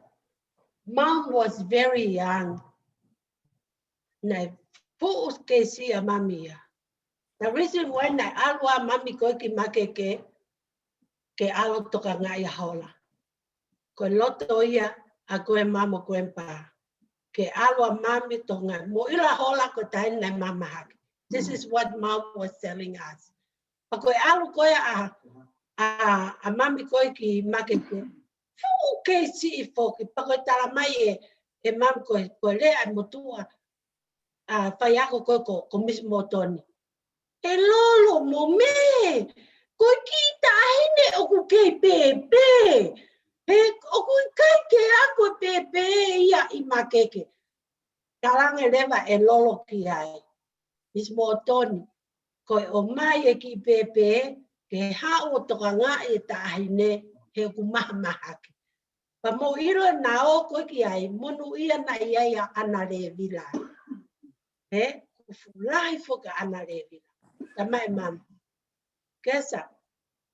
B: Mom was very young. Nei pu'us ke sia mamia. The reason why nei alwa mami koe ki make ke alo toka ngai hola. Ko loto ia a koe mamo koe pa. Ke alwa mami tonga. Mo'ila hola ko tai nei mama haki. This is what Mom was telling us. Pa koe alo koe a mami koe ki make ke. Fu ke si foki. Pa koe tala mai e mam koe le ai motua. Whai ako koe ko mismo toni. E lolo mo me. Koe ki tahine o ku kei pepe. O ku kai ke ako pepe ia i makeke. Talange lewa e lolo ki ai. Mismo toni. Koe o mai e ki pepe. Ke hao toka ngā e tahine he ku maha mahaki. Pa mo iro na o koe ki ai. Monu ia na ia ana le vila. Fulai foka ana revila. Tamai mam. Kesa,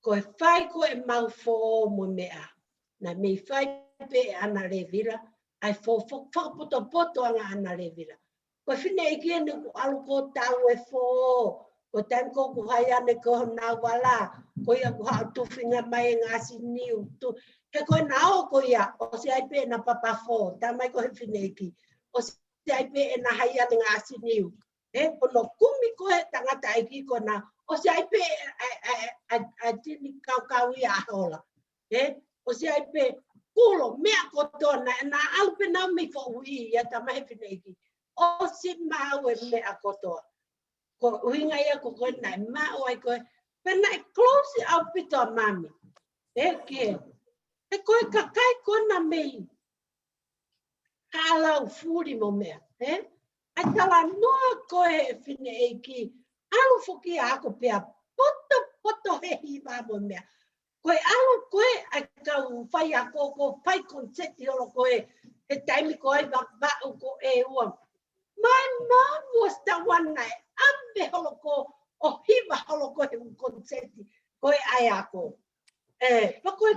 B: koe whai koe mau fo mo mea. Na me whai pe ana revila, ai fo whakapoto anga ana revila. Koe whine e kia ne ko alu ko tau e fo. Ko tan ko ku hai ane ko na wala. Ko ia ku hao tuwhinga mai ngasi niu. He koe nao ko ia, o se ai pe na papa fo. Tamai ko he whine e ki. O se ai pe na hai ane ngasi niu. Ono kumi koe tangata e ki kona, o se ai pe a tini kau ia ahola. O se ai pe kulo mea kotona, na alpe na mi fo ui ia tamahe pineki. O si mau e mea kotoa. Ko uinga ia ko koe nai mau ai koe, pena e close au pito a mami. Ke, e koe kakai kona mei. Halau furi mo mea, ai tala noa koe e whine e ki, alu fuki ako pia, poto he hiwa mo mea. Koe alu koe ai kau whai ako ko whai konseti olo koe, he taimi koe wau ko e ua. My mom was the one na ambe holo ko, o hiwa holo koe he konseti, koe ai ako. Pa koe,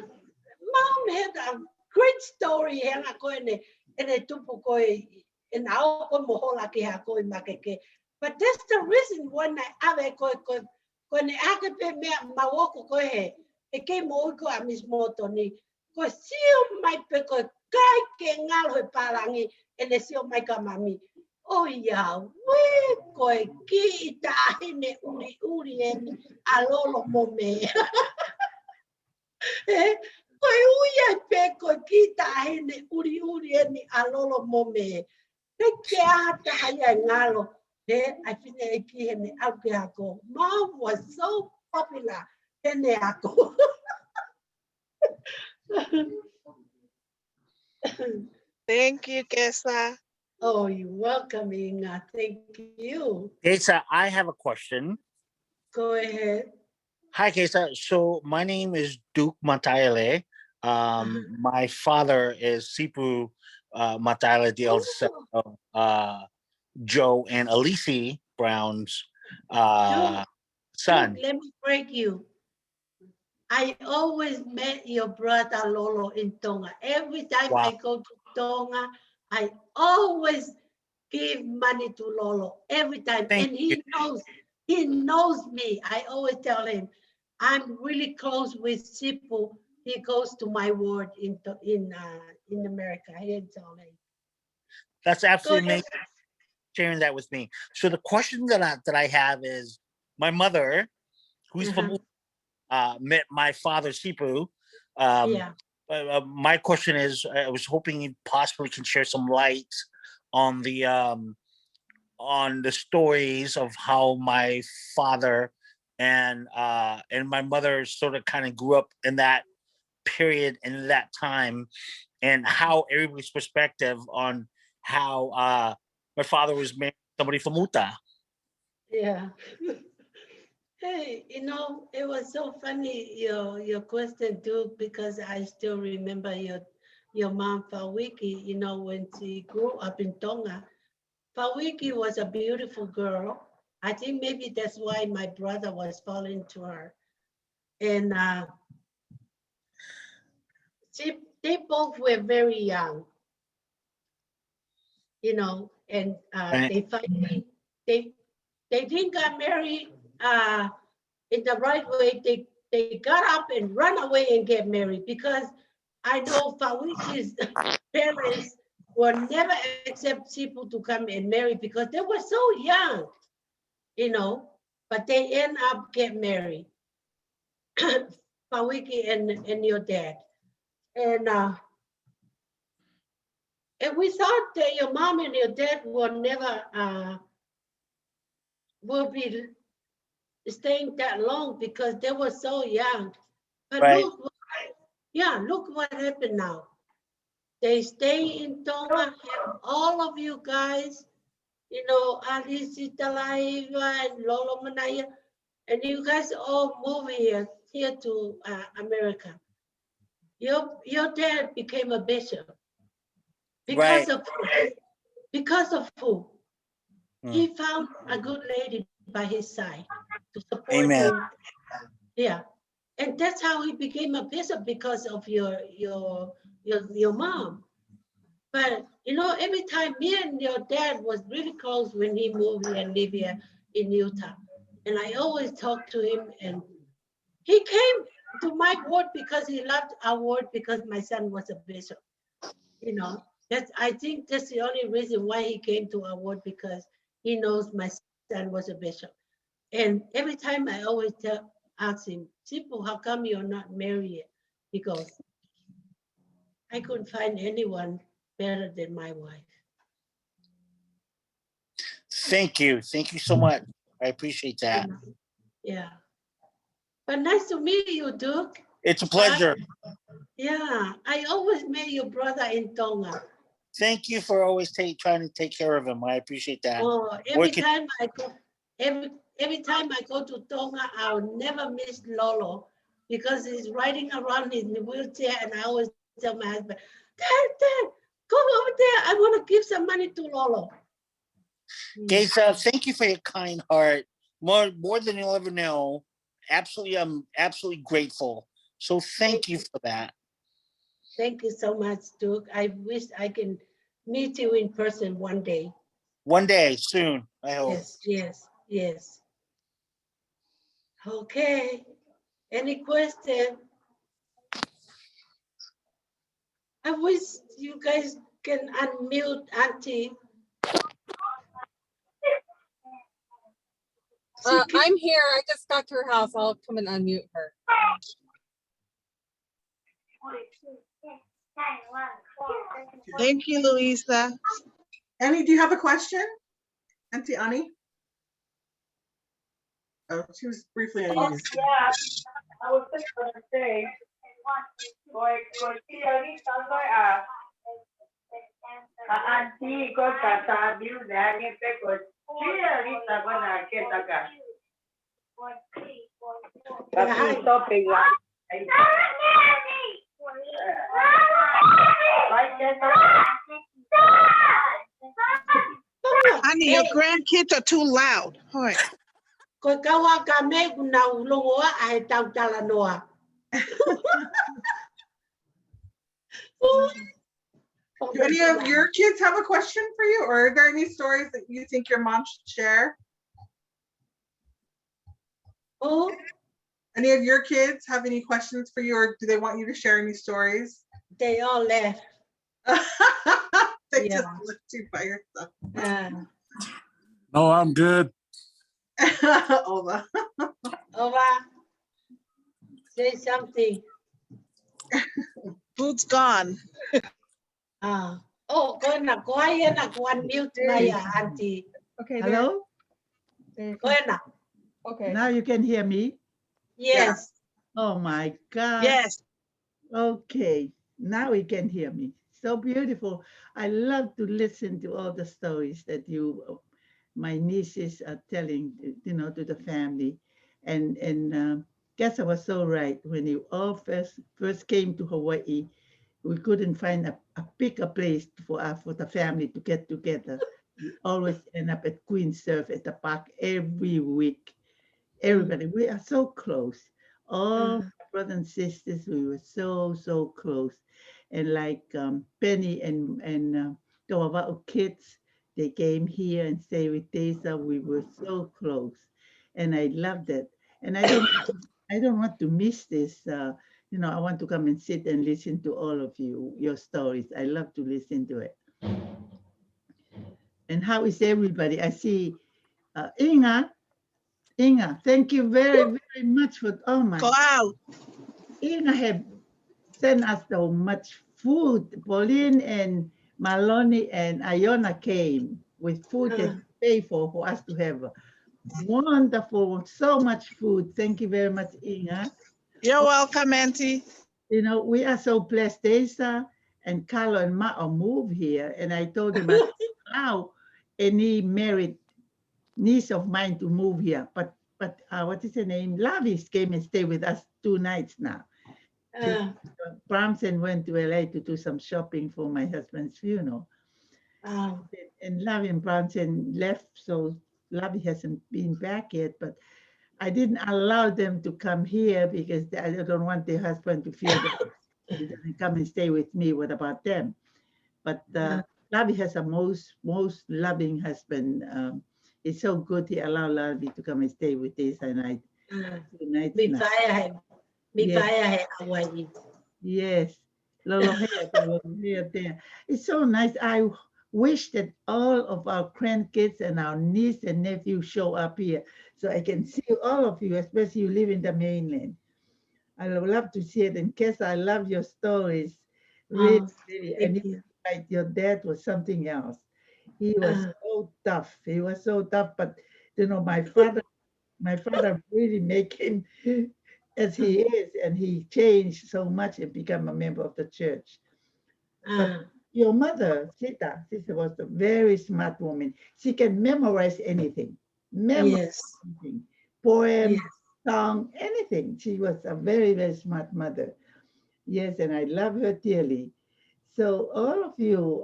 B: mom had a great story henga koe ne, ene tupu koe, and now mohola ki ha koe makeke. But that's the reason when I ave koe ne ake pe mea mawoko koe he. E ke mo ko a mismo toni. Koe sio mai pe koe kai ke ngalo he parangi ene sio mai ka mami. O ia, we koe ki i tahine uri eni alolo mo me. Koe uia pe koe ki tahine uri eni alolo mo me. Ke ata haya ngalo. I think e ki hene au ke ako. Mom was so popular. Hene ako.
G: Thank you, Kesa.
B: Oh, you're welcome, Inga. Thank you.
K: Kesa, I have a question.
B: Go ahead.
K: Hi, Kesa. So my name is Duke Mataele. My father is Sipu Mataele, the eldest son
B: Oh,
K: of Joe and Elise Brown's
B: Duke,
K: son.
B: let me break you. I always met your brother Lolo in Tonga. Every time
K: Wow.
B: I go to Tonga, I always give money to Lolo every time.
K: Thank
B: And
K: you.
B: he knows me. I always tell him, I'm really close with Sipu. He goes to my ward in America. I tell him.
K: That's
B: Go
K: absolutely
B: ahead.
K: amazing sharing that with me. So the question that I have is, my mother, who's from met my father Sipu.
B: Yeah.
K: My question is, I was hoping you possibly can share some light on the stories of how my father and my mother sort of kind of grew up in that period and that time, and how everybody's perspective on how my father was married to somebody from Utah.
B: Yeah. Hey, it was so funny your question too, because I still remember your mom Fawiki, when she grew up in Tonga. Fawiki was a beautiful girl. I think maybe that's why my brother was falling to her. And they both were very young, and
K: Right.
B: they didn't get married in the right way. They got up and run away and get married, because I know Fawiki's parents will never accept people to come and marry because they were so young, but they end up get married. Fawiki and your dad. And we thought that your mom and your dad will never will be staying that long because they were so young. But
K: Right.
B: look what happened now. They stay in Tonga, have all of you guys, Ali, Sita Lomu, and Lolo Manaya, and you guys all move here to America. Your dad became a bishop
K: Right.
B: because of who?
K: Hmm.
B: He found a good lady by his side to support
K: Amen.
B: him. Yeah. And that's how he became a bishop, because of your mom. But every time me and your dad was really close when he moved here and lived here in Utah. And I always talked to him, and he came to my ward because he loved our ward, because my son was a bishop. I think that's the only reason why he came to our ward, because he knows my son was a bishop. And every time I always ask him, Sipu, how come you're not married yet? He goes, I couldn't find anyone better than my wife.
K: Thank you so much. I appreciate that.
B: Yeah. But nice to meet you, Duke.
K: It's a pleasure.
B: Yeah, I always met your brother in Tonga.
K: Thank you for always trying to take care of him. I appreciate that.
B: Oh, every time I go to Tonga, I'll never miss Lolo, because he's riding around in the wheelchair, and I always tell my husband, Dad, go over there. I want to give some money to Lolo.
K: Kesa, thank you for your kind heart. More than you'll ever know. I'm absolutely grateful. So thank you for that.
B: Thank you so much, Duke. I wish I can meet you in person one day.
K: One day, soon, I hope.
B: Yes. Okay. Any question? I wish you guys can unmute Auntie.
C: I'm here. I just got to her house. I'll come and unmute her.
G: Thank you, Louisa.
A: Annie, do you have a question? Auntie Annie? Oh, she was briefly unmuted.
L: Yeah, I was just going to say, Auntie ko tata biu dani pe ko. Chia rita ko na ke taka. Tapi tope ya.
G: Honey, your grandkids are too loud. All right.
B: Ko kawa ka me kuna ulongo ai tau tala noa.
A: Do any of your kids have a question for you, or are there any stories that you think your mom should share?
B: Oh,
A: any of your kids have any questions for you, or do they want you to share any stories?
B: They all left.
A: They just left you by yourself.
H: No, I'm good.
A: Ova.
B: Ova, say something.
G: Food's gone.
B: Oh, go ahead and go on mute, my auntie.
E: Okay. Hello?
B: Go ahead.
E: Okay. Now you can hear me?
B: Yes.
E: Oh my God.
G: Yes.
E: Okay. Now we can hear me. So beautiful. I love to listen to all the stories that you, my nieces are telling, to the family. And guess I was so right. When you all first came to Hawaii, we couldn't find a bigger place for the family to get together. We always end up at Queen Surf at the park every week. Everybody, we are so close. All my brothers and sisters, we were so close. And like Penny and Kawawa'u kids, they came here and stayed with Tesa. We were so close, and I loved it. And I don't want to miss this. I want to come and sit and listen to all of your stories. I love to listen to it. And how is everybody? I see Inga, thank you very much for, oh my.
G: Go out.
E: Inga have sent us so much food. Pauline and Maloney and Iona came with food that they pay for us to have wonderful, so much food. Thank you very much, Inga.
G: You're welcome, Auntie.
E: We are so blessed. Tesa and Carlo and Ma'o moved here, and I told them I allow any married niece of mine to move here. But what is her name? Lavis came and stayed with us 2 nights now. Bramson went to LA to do some shopping for my husband's funeral. And Lavi and Bramson left, so Lavi hasn't been back yet, but I didn't allow them to come here because I don't want their husband to feel that he doesn't come and stay with me. What about them? But Lavi has a most loving husband. It's so good he allowed Lavi to come and stay with this night. Yes. It's so nice. I wish that all of our grandkids and our niece and nephew show up here so I can see all of you, especially you live in the mainland. I would love to see it. And Kesa, I love your stories. Really. And your dad was something else. He was so tough. He was so tough, but my father really made him as he is, and he changed so much and become a member of the church. But your mother, Sita was a very smart woman. She can memorize anything. Anything. Poem, song, anything. She was a very, very smart mother. Yes, and I love her dearly. So all of you,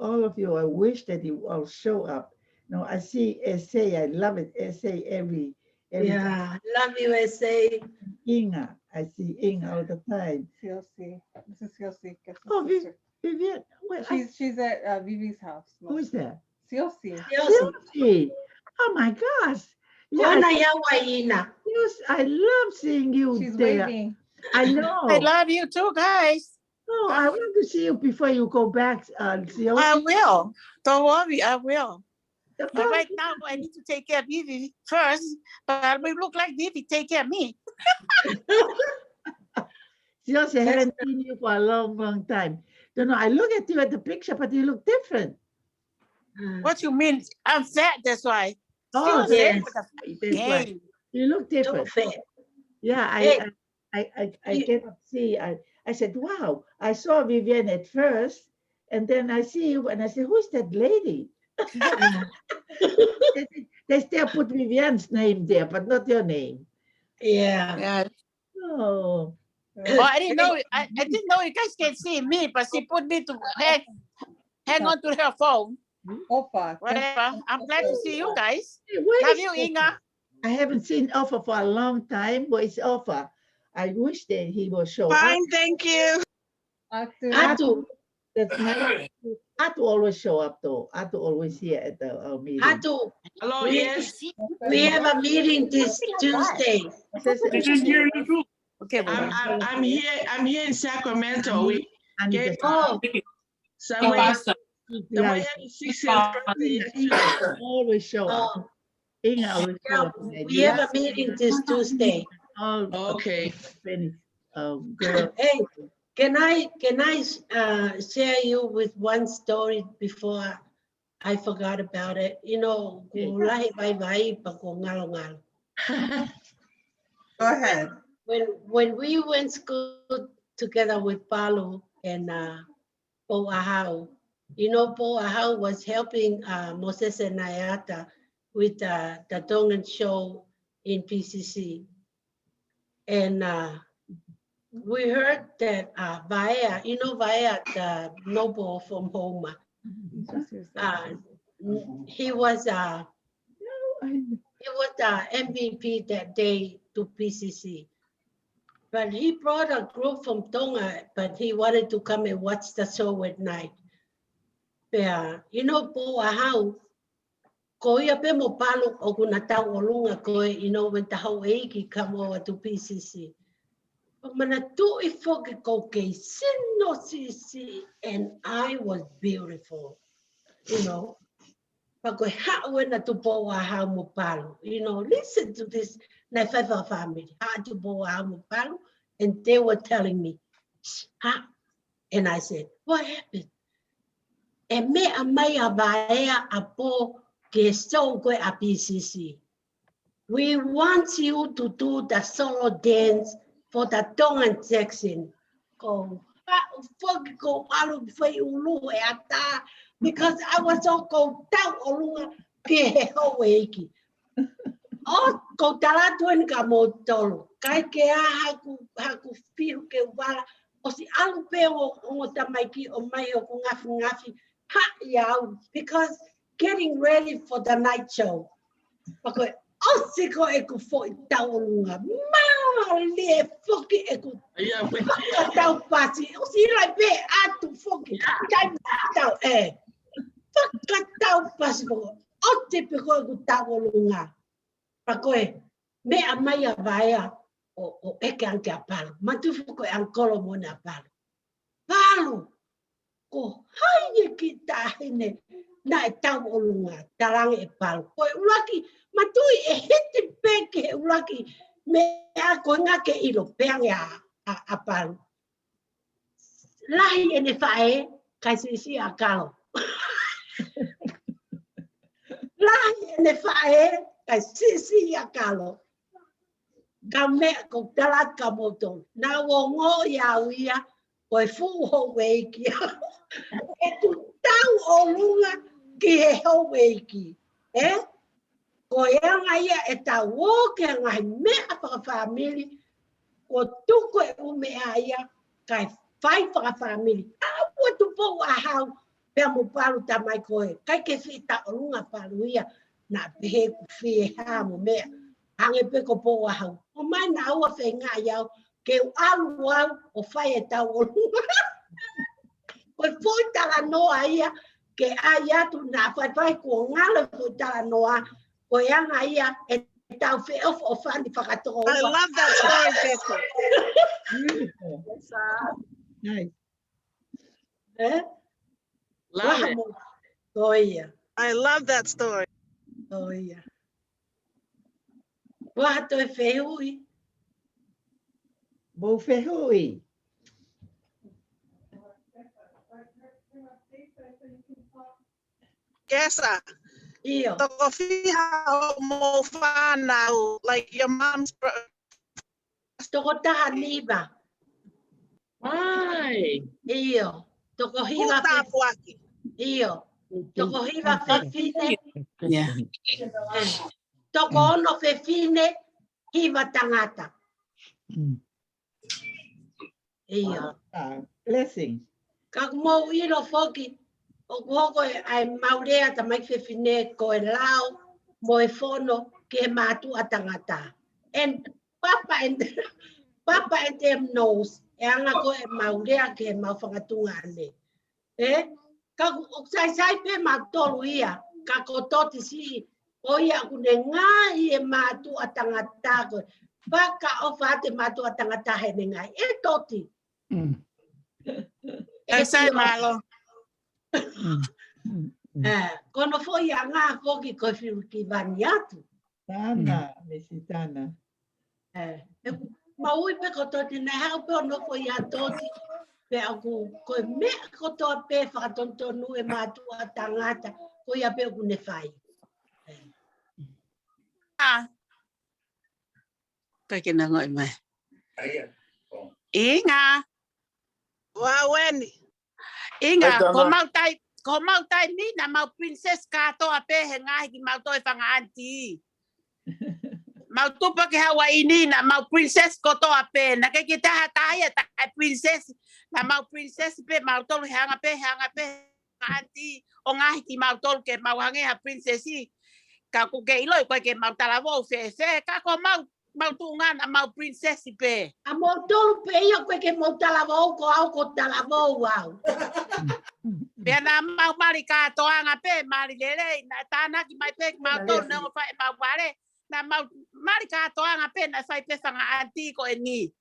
E: I wish that you all show up. I see essay, I love it, essay every
B: time. Love you, essay.
E: Inga, I see Inga all the time.
C: CLC. This is CLC.
E: Oh, Vivian.
C: She's at Vivi's house.
E: Who is that?
C: CLC.
E: Oh my gosh. I love seeing you.
C: She's
E: there.
C: waving.
E: I know.
G: I love you too, guys.
E: Oh, I want to see you before you go back.
G: I will. Don't worry, I will. But right now, I need to take care of Vivi first. But I will look like Vivi take care of me.
E: She also haven't seen you for a long time. I look at you at the picture, but you look different.
G: What you mean? I'm fat, that's why.
E: Oh,
G: yes.
E: That's why. You look different. Yeah, I cannot see. I said, wow, I saw Vivian at first, And then I see you and I say, who's that lady? They still put Vivian's name there, but not your name.
B: Yeah.
M: Yeah.
E: Oh.
M: Oh, I didn't know. I didn't know you guys can see me, but she put me to hang on to her phone.
C: Opa.
M: Whatever. I'm glad to see you guys.
E: Hey, where
M: Love
E: is
M: you,
E: Opa?
M: Inga.
E: I haven't seen Offa for a long time. Where is Offa? I wish that he will show up.
G: Fine, thank you.
B: Atu.
E: That's nice. Atu always show up though. Atu always here at our meeting.
B: Atu.
N: Hello,
B: we,
N: yes.
B: we have a meeting this Tuesday.
N: We can hear you too.
M: Okay,
N: I'm here in Sacramento. We get somewhere
E: Yeah.
N: at 6:30.
E: Always show up. Inga always show up.
B: We have a meeting this Tuesday.
N: Okay.
E: Girl.
B: Hey, can I share you with one story before I forgot about it? You know,
A: Go ahead.
B: When we went school together with Paolo and Po Ahau, you know, Po Ahau was helping Moses and Nayata with the Tongan show in PCC. And we heard that Vaya, you know Vaya, the noble from Homa, he was MVP that day to PCC. But he brought a group from Tonga, but he wanted to come and watch the show at night. Yeah, you know, Po Ahau, ko ia pe mo palo o kuna tau o lunga koe, you know, when the hau eiki come over to PCC. Mana tu I foke ko ke sino sisi, and I was beautiful, you know. But ko ha wena tu Po Ahau mo palo, you know, listen to this na Feather family, ha tu Po Ahau mo palo, and they were telling me, ha, and I said, what happened? E me a mai a vaea a po ke so koe a PCC. We want you to do the solo dance for the Tongan section. Go, go alu fei ulu e ata, because I was so go tau olunga ke he ho eiki. O ko tala tuen ka mo tolu. Kai ke a haku firu ke wala. O si alu pe o tamaiki o mai o ku ngafi. Ha, yeah, because getting ready for the night show. Because osiko eku fo taulunga. Ma le foki eku. Tau pasi. Osi like be atu foki. Tau Faka tau pasi ko. Ote peko eku taulunga. Pakoe me amaya vaya o eke anke apalo. Matufu ko ankolo mona apalo. Palo. Ko hai ki tahine na tau olunga tarangi e palo. Ko ulaki matui e hiti peke ulaki me a ko ngake ilo peangi a palo. Lahi ene fae kai sisi a kalo. Lahi ene fae kai sisi a kalo. Ka me ko talat ka moto. Na wongo ya uia ko e fu ho weiki. E tu tau o lunga ki he hau eiki. Ko eanga ia e tau o ke ngai mea whakawhamili, ko tuko e umea ia kai whai whakawhamili. Awa tu pou a hau, pia mo paru ta mai koe. Kai ke whita o lunga paru ia, na pehe ku whie ha mo mea. Hange pe ko pou a hau. O mai na aua whai ngā iau, ke alu au o whai e tau o lunga. Koe fōi tala noa ia, ke ai atu nā whai kua ngala fōi tala noa, koe anga ia e tau whi o whani whakatoa.
G: I love that story, Jessica.
E: Beautiful. Nice.
G: Love it.
B: Oh, yeah.
G: I love that story.
B: Oh, yeah. Wahato e whehui.
E: Bo whehui.
G: Yes, sir.
B: Iyo.
G: Toko fiha o mo whanau, like your mom's
B: Toko taha niba.
N: Why?
B: Iyo. Toko hiva
G: Putapuaki.
B: Iyo. Toko hiva fefine.
M: Yeah.
B: Toko ono fefine hiva tangata. Iyo.
E: Blessing.
B: Kak mo ilo foki. O koko ai maurea ta mai fefine ko e lao mo e fono ke matu atangata. And Papa and them knows. E anga ko e maurea ke mau whangatunga ane. Ka sai pe matolu ia. Ka kototi si. O ia kune ngai e matu atangata ko. Paka o whate matu atangata he ne ngai. E toti.
M: E sai malo.
B: Kono fo ia ngā foki ko whiu ki vani atu.
E: Tana, Mesitana.
B: Maui pe kototi na hau pe ono fo ia toti. Pe aku ko me kotoa pe whakatontonu e mātua tangata. Ko ia pe aku ne whai.
M: Kai ke na ngoi mai. Inga.
G: Waweni.
M: Inga, ko mau tai ni na mau princess katoa pe he ngai ki mau toi whanga auntie. Mau tupa ke Hawaii ni na mau princess kotoa pe na ke ki taha taia tai princess na mau princess pe mau tolu hanga pe auntie o ngai ki mau tolu ke mau hange ha princessi ka ku ke iloi ko ke mau talavo fe ka ko mau tunga na mau princessi pe.
B: A mau tolu pe ia ko ke mau talavo ko au ko talavo wow.
M: Pea na mau mari katoanga pe mari lele na tana ki mai pe mau tolu no fa mau pare. Na mau mari katoanga pe na fai pe fanga anti ko eni.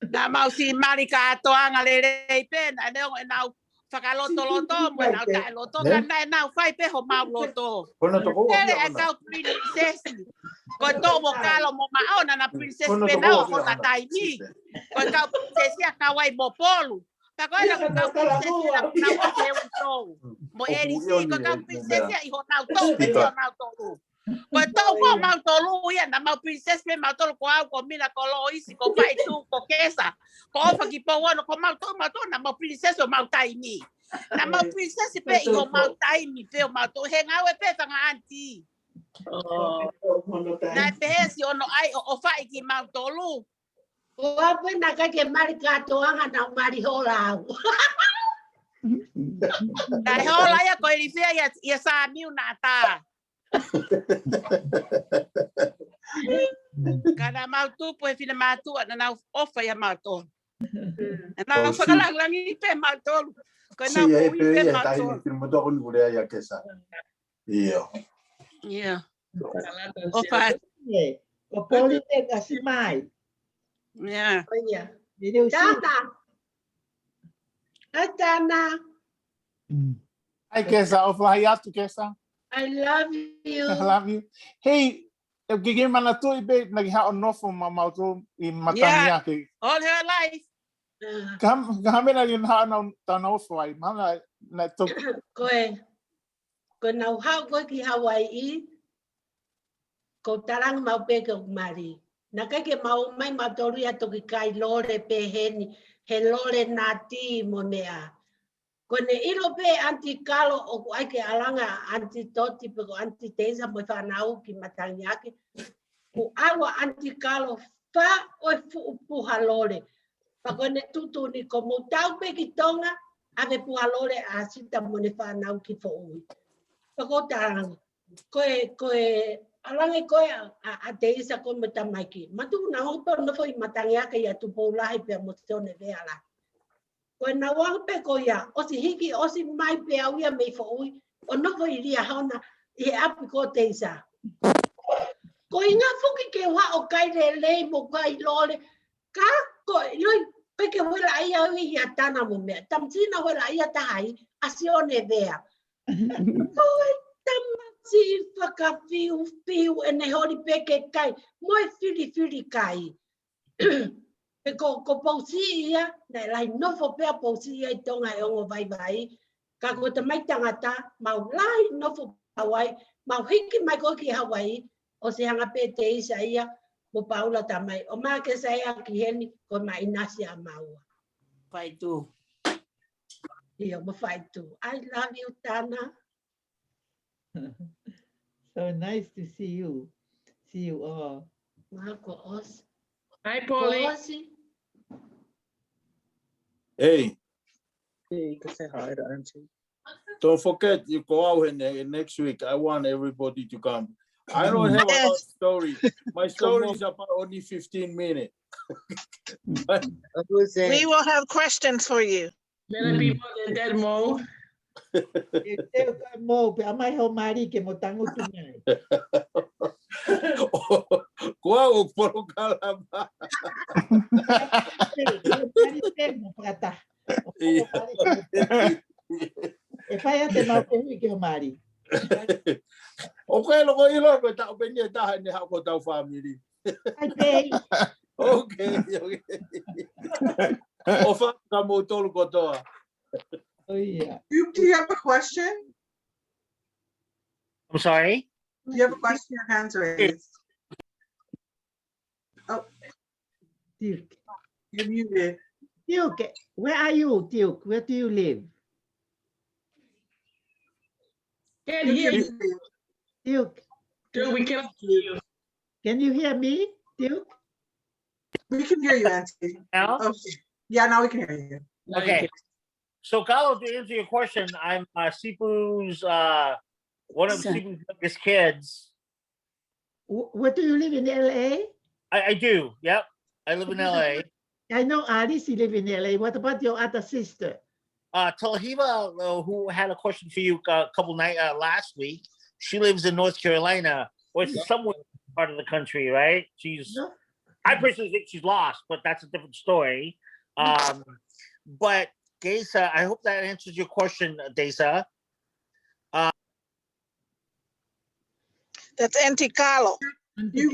M: Na mau si mari katoanga lele pe na no na fakaloto mo na ta loto kana na fai pe ho mau loto. Ele a kau princess. Ko to mo kalo mo maona na princess pe na o na tai ni. Ko kau princess ya kawai mo polu. Ta ko na kau princess na mo te un to. Mo eri si ko kau princess ya i ho na to. Ko to ko mau tolu ia na mau princess me mau tolu ko au ko mina ko lo isi ko pai tu ko kesa ko fa ki po wono ko mau to na mau princess o mau tai ni na mau princess pe i ho mau tai ni pe o mau to he ngau e pe fanga anti na pe si ono ai o fa ki mau tolu
B: o ape na ka ke mari ka to anga na mari hola
M: na hola ya ko ili fe ya sa miu na ta Kada mau tu po fina matu na ofa ya mato. Na fakalang lang ipe mato. Kana po ipe mato. Yeah. Ofa.
E: O poli te kasi mai.
M: Yeah.
B: Tata. Atana.
J: Hi, Kesa. Ofa hayatu, Kesa.
B: I love you.
J: I love you. Hey, eu gigay manato ibe naghaon no from mamauto in matanya ke.
M: All her life.
J: Kami na yun haon tanaw fly. Mana na to.
B: Ko na hau ko ki Hawaii. Ko tarang mau pe ko mari. Na ka ke mau mai matoria to ki kai lore pe heni. He lore nati mo mea. Kone ilo pe anti kalo o ai ke alanga anti toti pe ko anti tesa mo fa nau ki matanga ke ko awa anti kalo fa o fu halore pa kone tutu ni ko mo tau pe ki Tonga ave pu halore a Sita mo ne fa nau ki fo ui pa ko tarang ko alanga ko a tesa ko mo tamaki matu na ho to no foi matanga ke ya tu po lai pe mo tone ve ala ko na wang pe ko ya o si hiki o si mai pe au ya me fo ui o no fo iria hauna e api ko teisa ko inga fuki ke wa o kai le mo kai lole ka ko loi pe ke wala ia wi ya tana mo me tamtina wala ia ta hai asione vea ko tamsi faka fiu ene hori pe ke kai moi fili kai ko pausi ia na lai no fo pe pausi ia Tonga e ongo vai ka ko te mai tangata mau lai no fo Hawaii mau hiki mai ko ki Hawaii o se hanga pe te isa ia mo paula tamai o ma ke sa ia ki heni ko mai nasi a mau
M: Pai tu
B: I love you, Tana.
E: So nice to see you. See you all.
N: Hi, Paulie.
O: Hey. Hey, you can say hi to Auntie. Don't forget, you go out in next week. I want everybody to come. I don't have a lot of story. My story is about only 15 minutes.
G: We will have questions for you.
N: Better be more than that, Mo.
E: Mo, amai ho mari ke mo tango tunai.
O: Kua o poro kalama.
E: E pai ate mau pehi ke ho mari.
O: Okay, logo ilo ko ta openye ta ni ha ko ta family.
E: Ai pei.
O: Okay, okay. Ofa ka mo tolu ko to.
E: Oh yeah.
A: Do you have a question?
K: I'm sorry?
A: Do you have a question? Your hands raised. Oh.
E: Duke.
A: You're muted.
E: Duke, where are you, Duke? Where do you live?
N: Can't hear you.
E: Duke.
N: Duke, we cannot hear you.
E: Can you hear me, Duke?
A: We can hear you, Auntie.
K: Now?
A: Oh, yeah, now we can hear you.
K: Okay. So, Carlos, to answer your question, I'm Sipu's one of Sipu's youngest kids.
E: Where do you live in LA?
K: I do. Yep. I live in LA.
E: I know Alice live in LA. What about your other sister?
K: Talhiba, who had a question for you a couple nights last week, she lives in North Carolina, or somewhere part of the country, right? I personally think she's lost, but that's a different story. But Gesa, I hope that answers your question, Desa.
G: That's Auntie Carlo.
A: You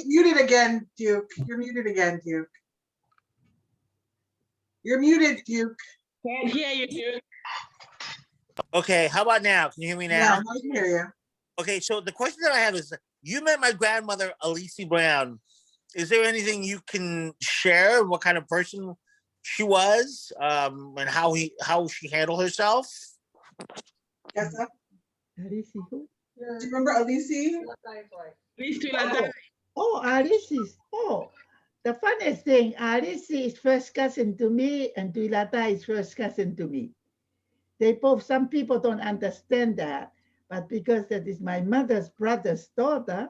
A: muted again, Duke. You're muted again, Duke. You're muted, Duke.
N: Can't hear you, Duke.
K: Okay, how about now? Can you hear me now?
A: Yeah, I can hear you.
K: Okay, so the question that I have is, you met my grandmother, Elise Brown. Is there anything you can share? What kind of person she was, and how she handled herself?
A: Yes, sir.
E: Alice who?
A: Do you remember Alice?
E: Oh, Alice. Oh, the funniest thing, Alice is first cousin to me, and Tuilata is first cousin to me. They both, some people don't understand that, but because that is my mother's brother's daughter,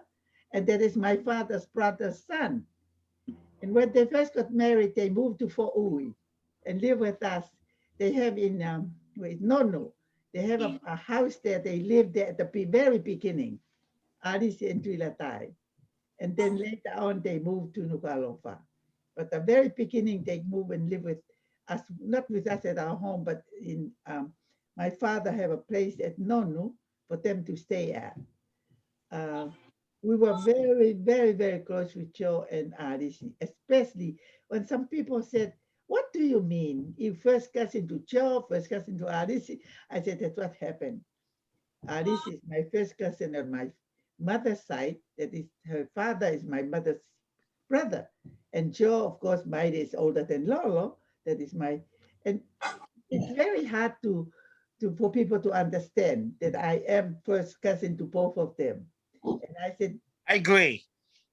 E: and that is my father's brother's son. And when they first got married, they moved to Fort Louis and live with us. They have in Nono, they have a house there. They lived there at the very beginning, Alice and Tuilatai. And then later on, they moved to Nuku'alofa. But the very beginning, they moved and live with us, not with us at our home, but in my father have a place at Nonu for them to stay at. We were very, very, very close with Joe and Alice, especially when some people said, what do you mean? You first cousin to Joe, first cousin to Alice? I said, that's what happened. Alice is my first cousin on my mother's side. That is, her father is my mother's brother. And Joe, of course, mine is older than Lolo. That is my, and it's very hard for people to understand that I am first cousin to both of them. And I said,
K: I agree.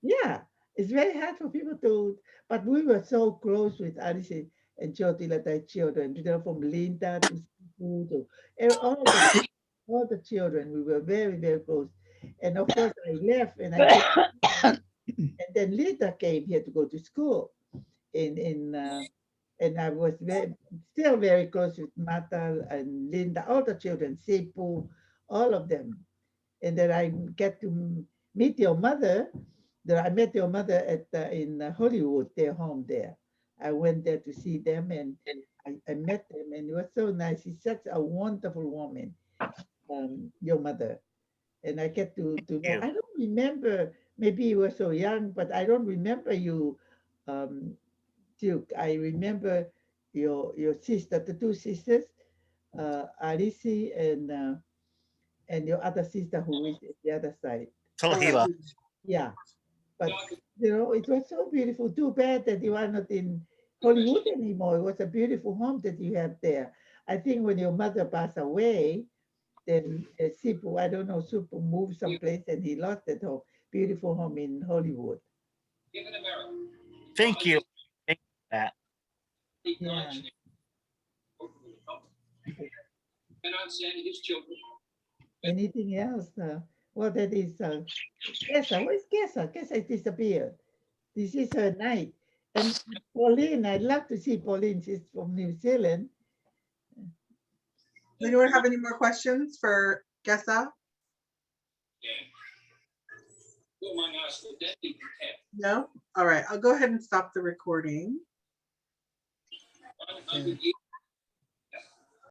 E: Yeah, it's very hard for people to, but we were so close with Alice and Joe Tilatai children, from Linda to Sifu to all the children. We were very, very close. And of course, I left and and then Linda came here to go to school and I was still very close with Mata and Linda, all the children, Sifu, all of them. And then I get to meet your mother. I met your mother in Hollywood, their home there. I went there to see them and I met them and it was so nice. She's such a wonderful woman, your mother. And I get to know, I don't remember, maybe you were so young, but I don't remember you, Duke. I remember your sister, the two sisters, Alice and your other sister who is at the other side.
K: Talhiba.
E: Yeah. But, it was so beautiful. Too bad that you are not in Hollywood anymore. It was a beautiful home that you had there. I think when your mother passed away, then Sipu, I don't know, Sipu moved someplace and he lost that home, beautiful home in Hollywood.
K: Thank you. Thank you for that.
E: Yeah. Anything else? Well, that is Kesa. Where's Kesa? Kesa disappeared. This is her night. And Pauline, I'd love to see Pauline. She's from New Zealand.
A: Does anyone have any more questions for Gesa? No? All right, I'll go ahead and stop the recording.
E: Yeah.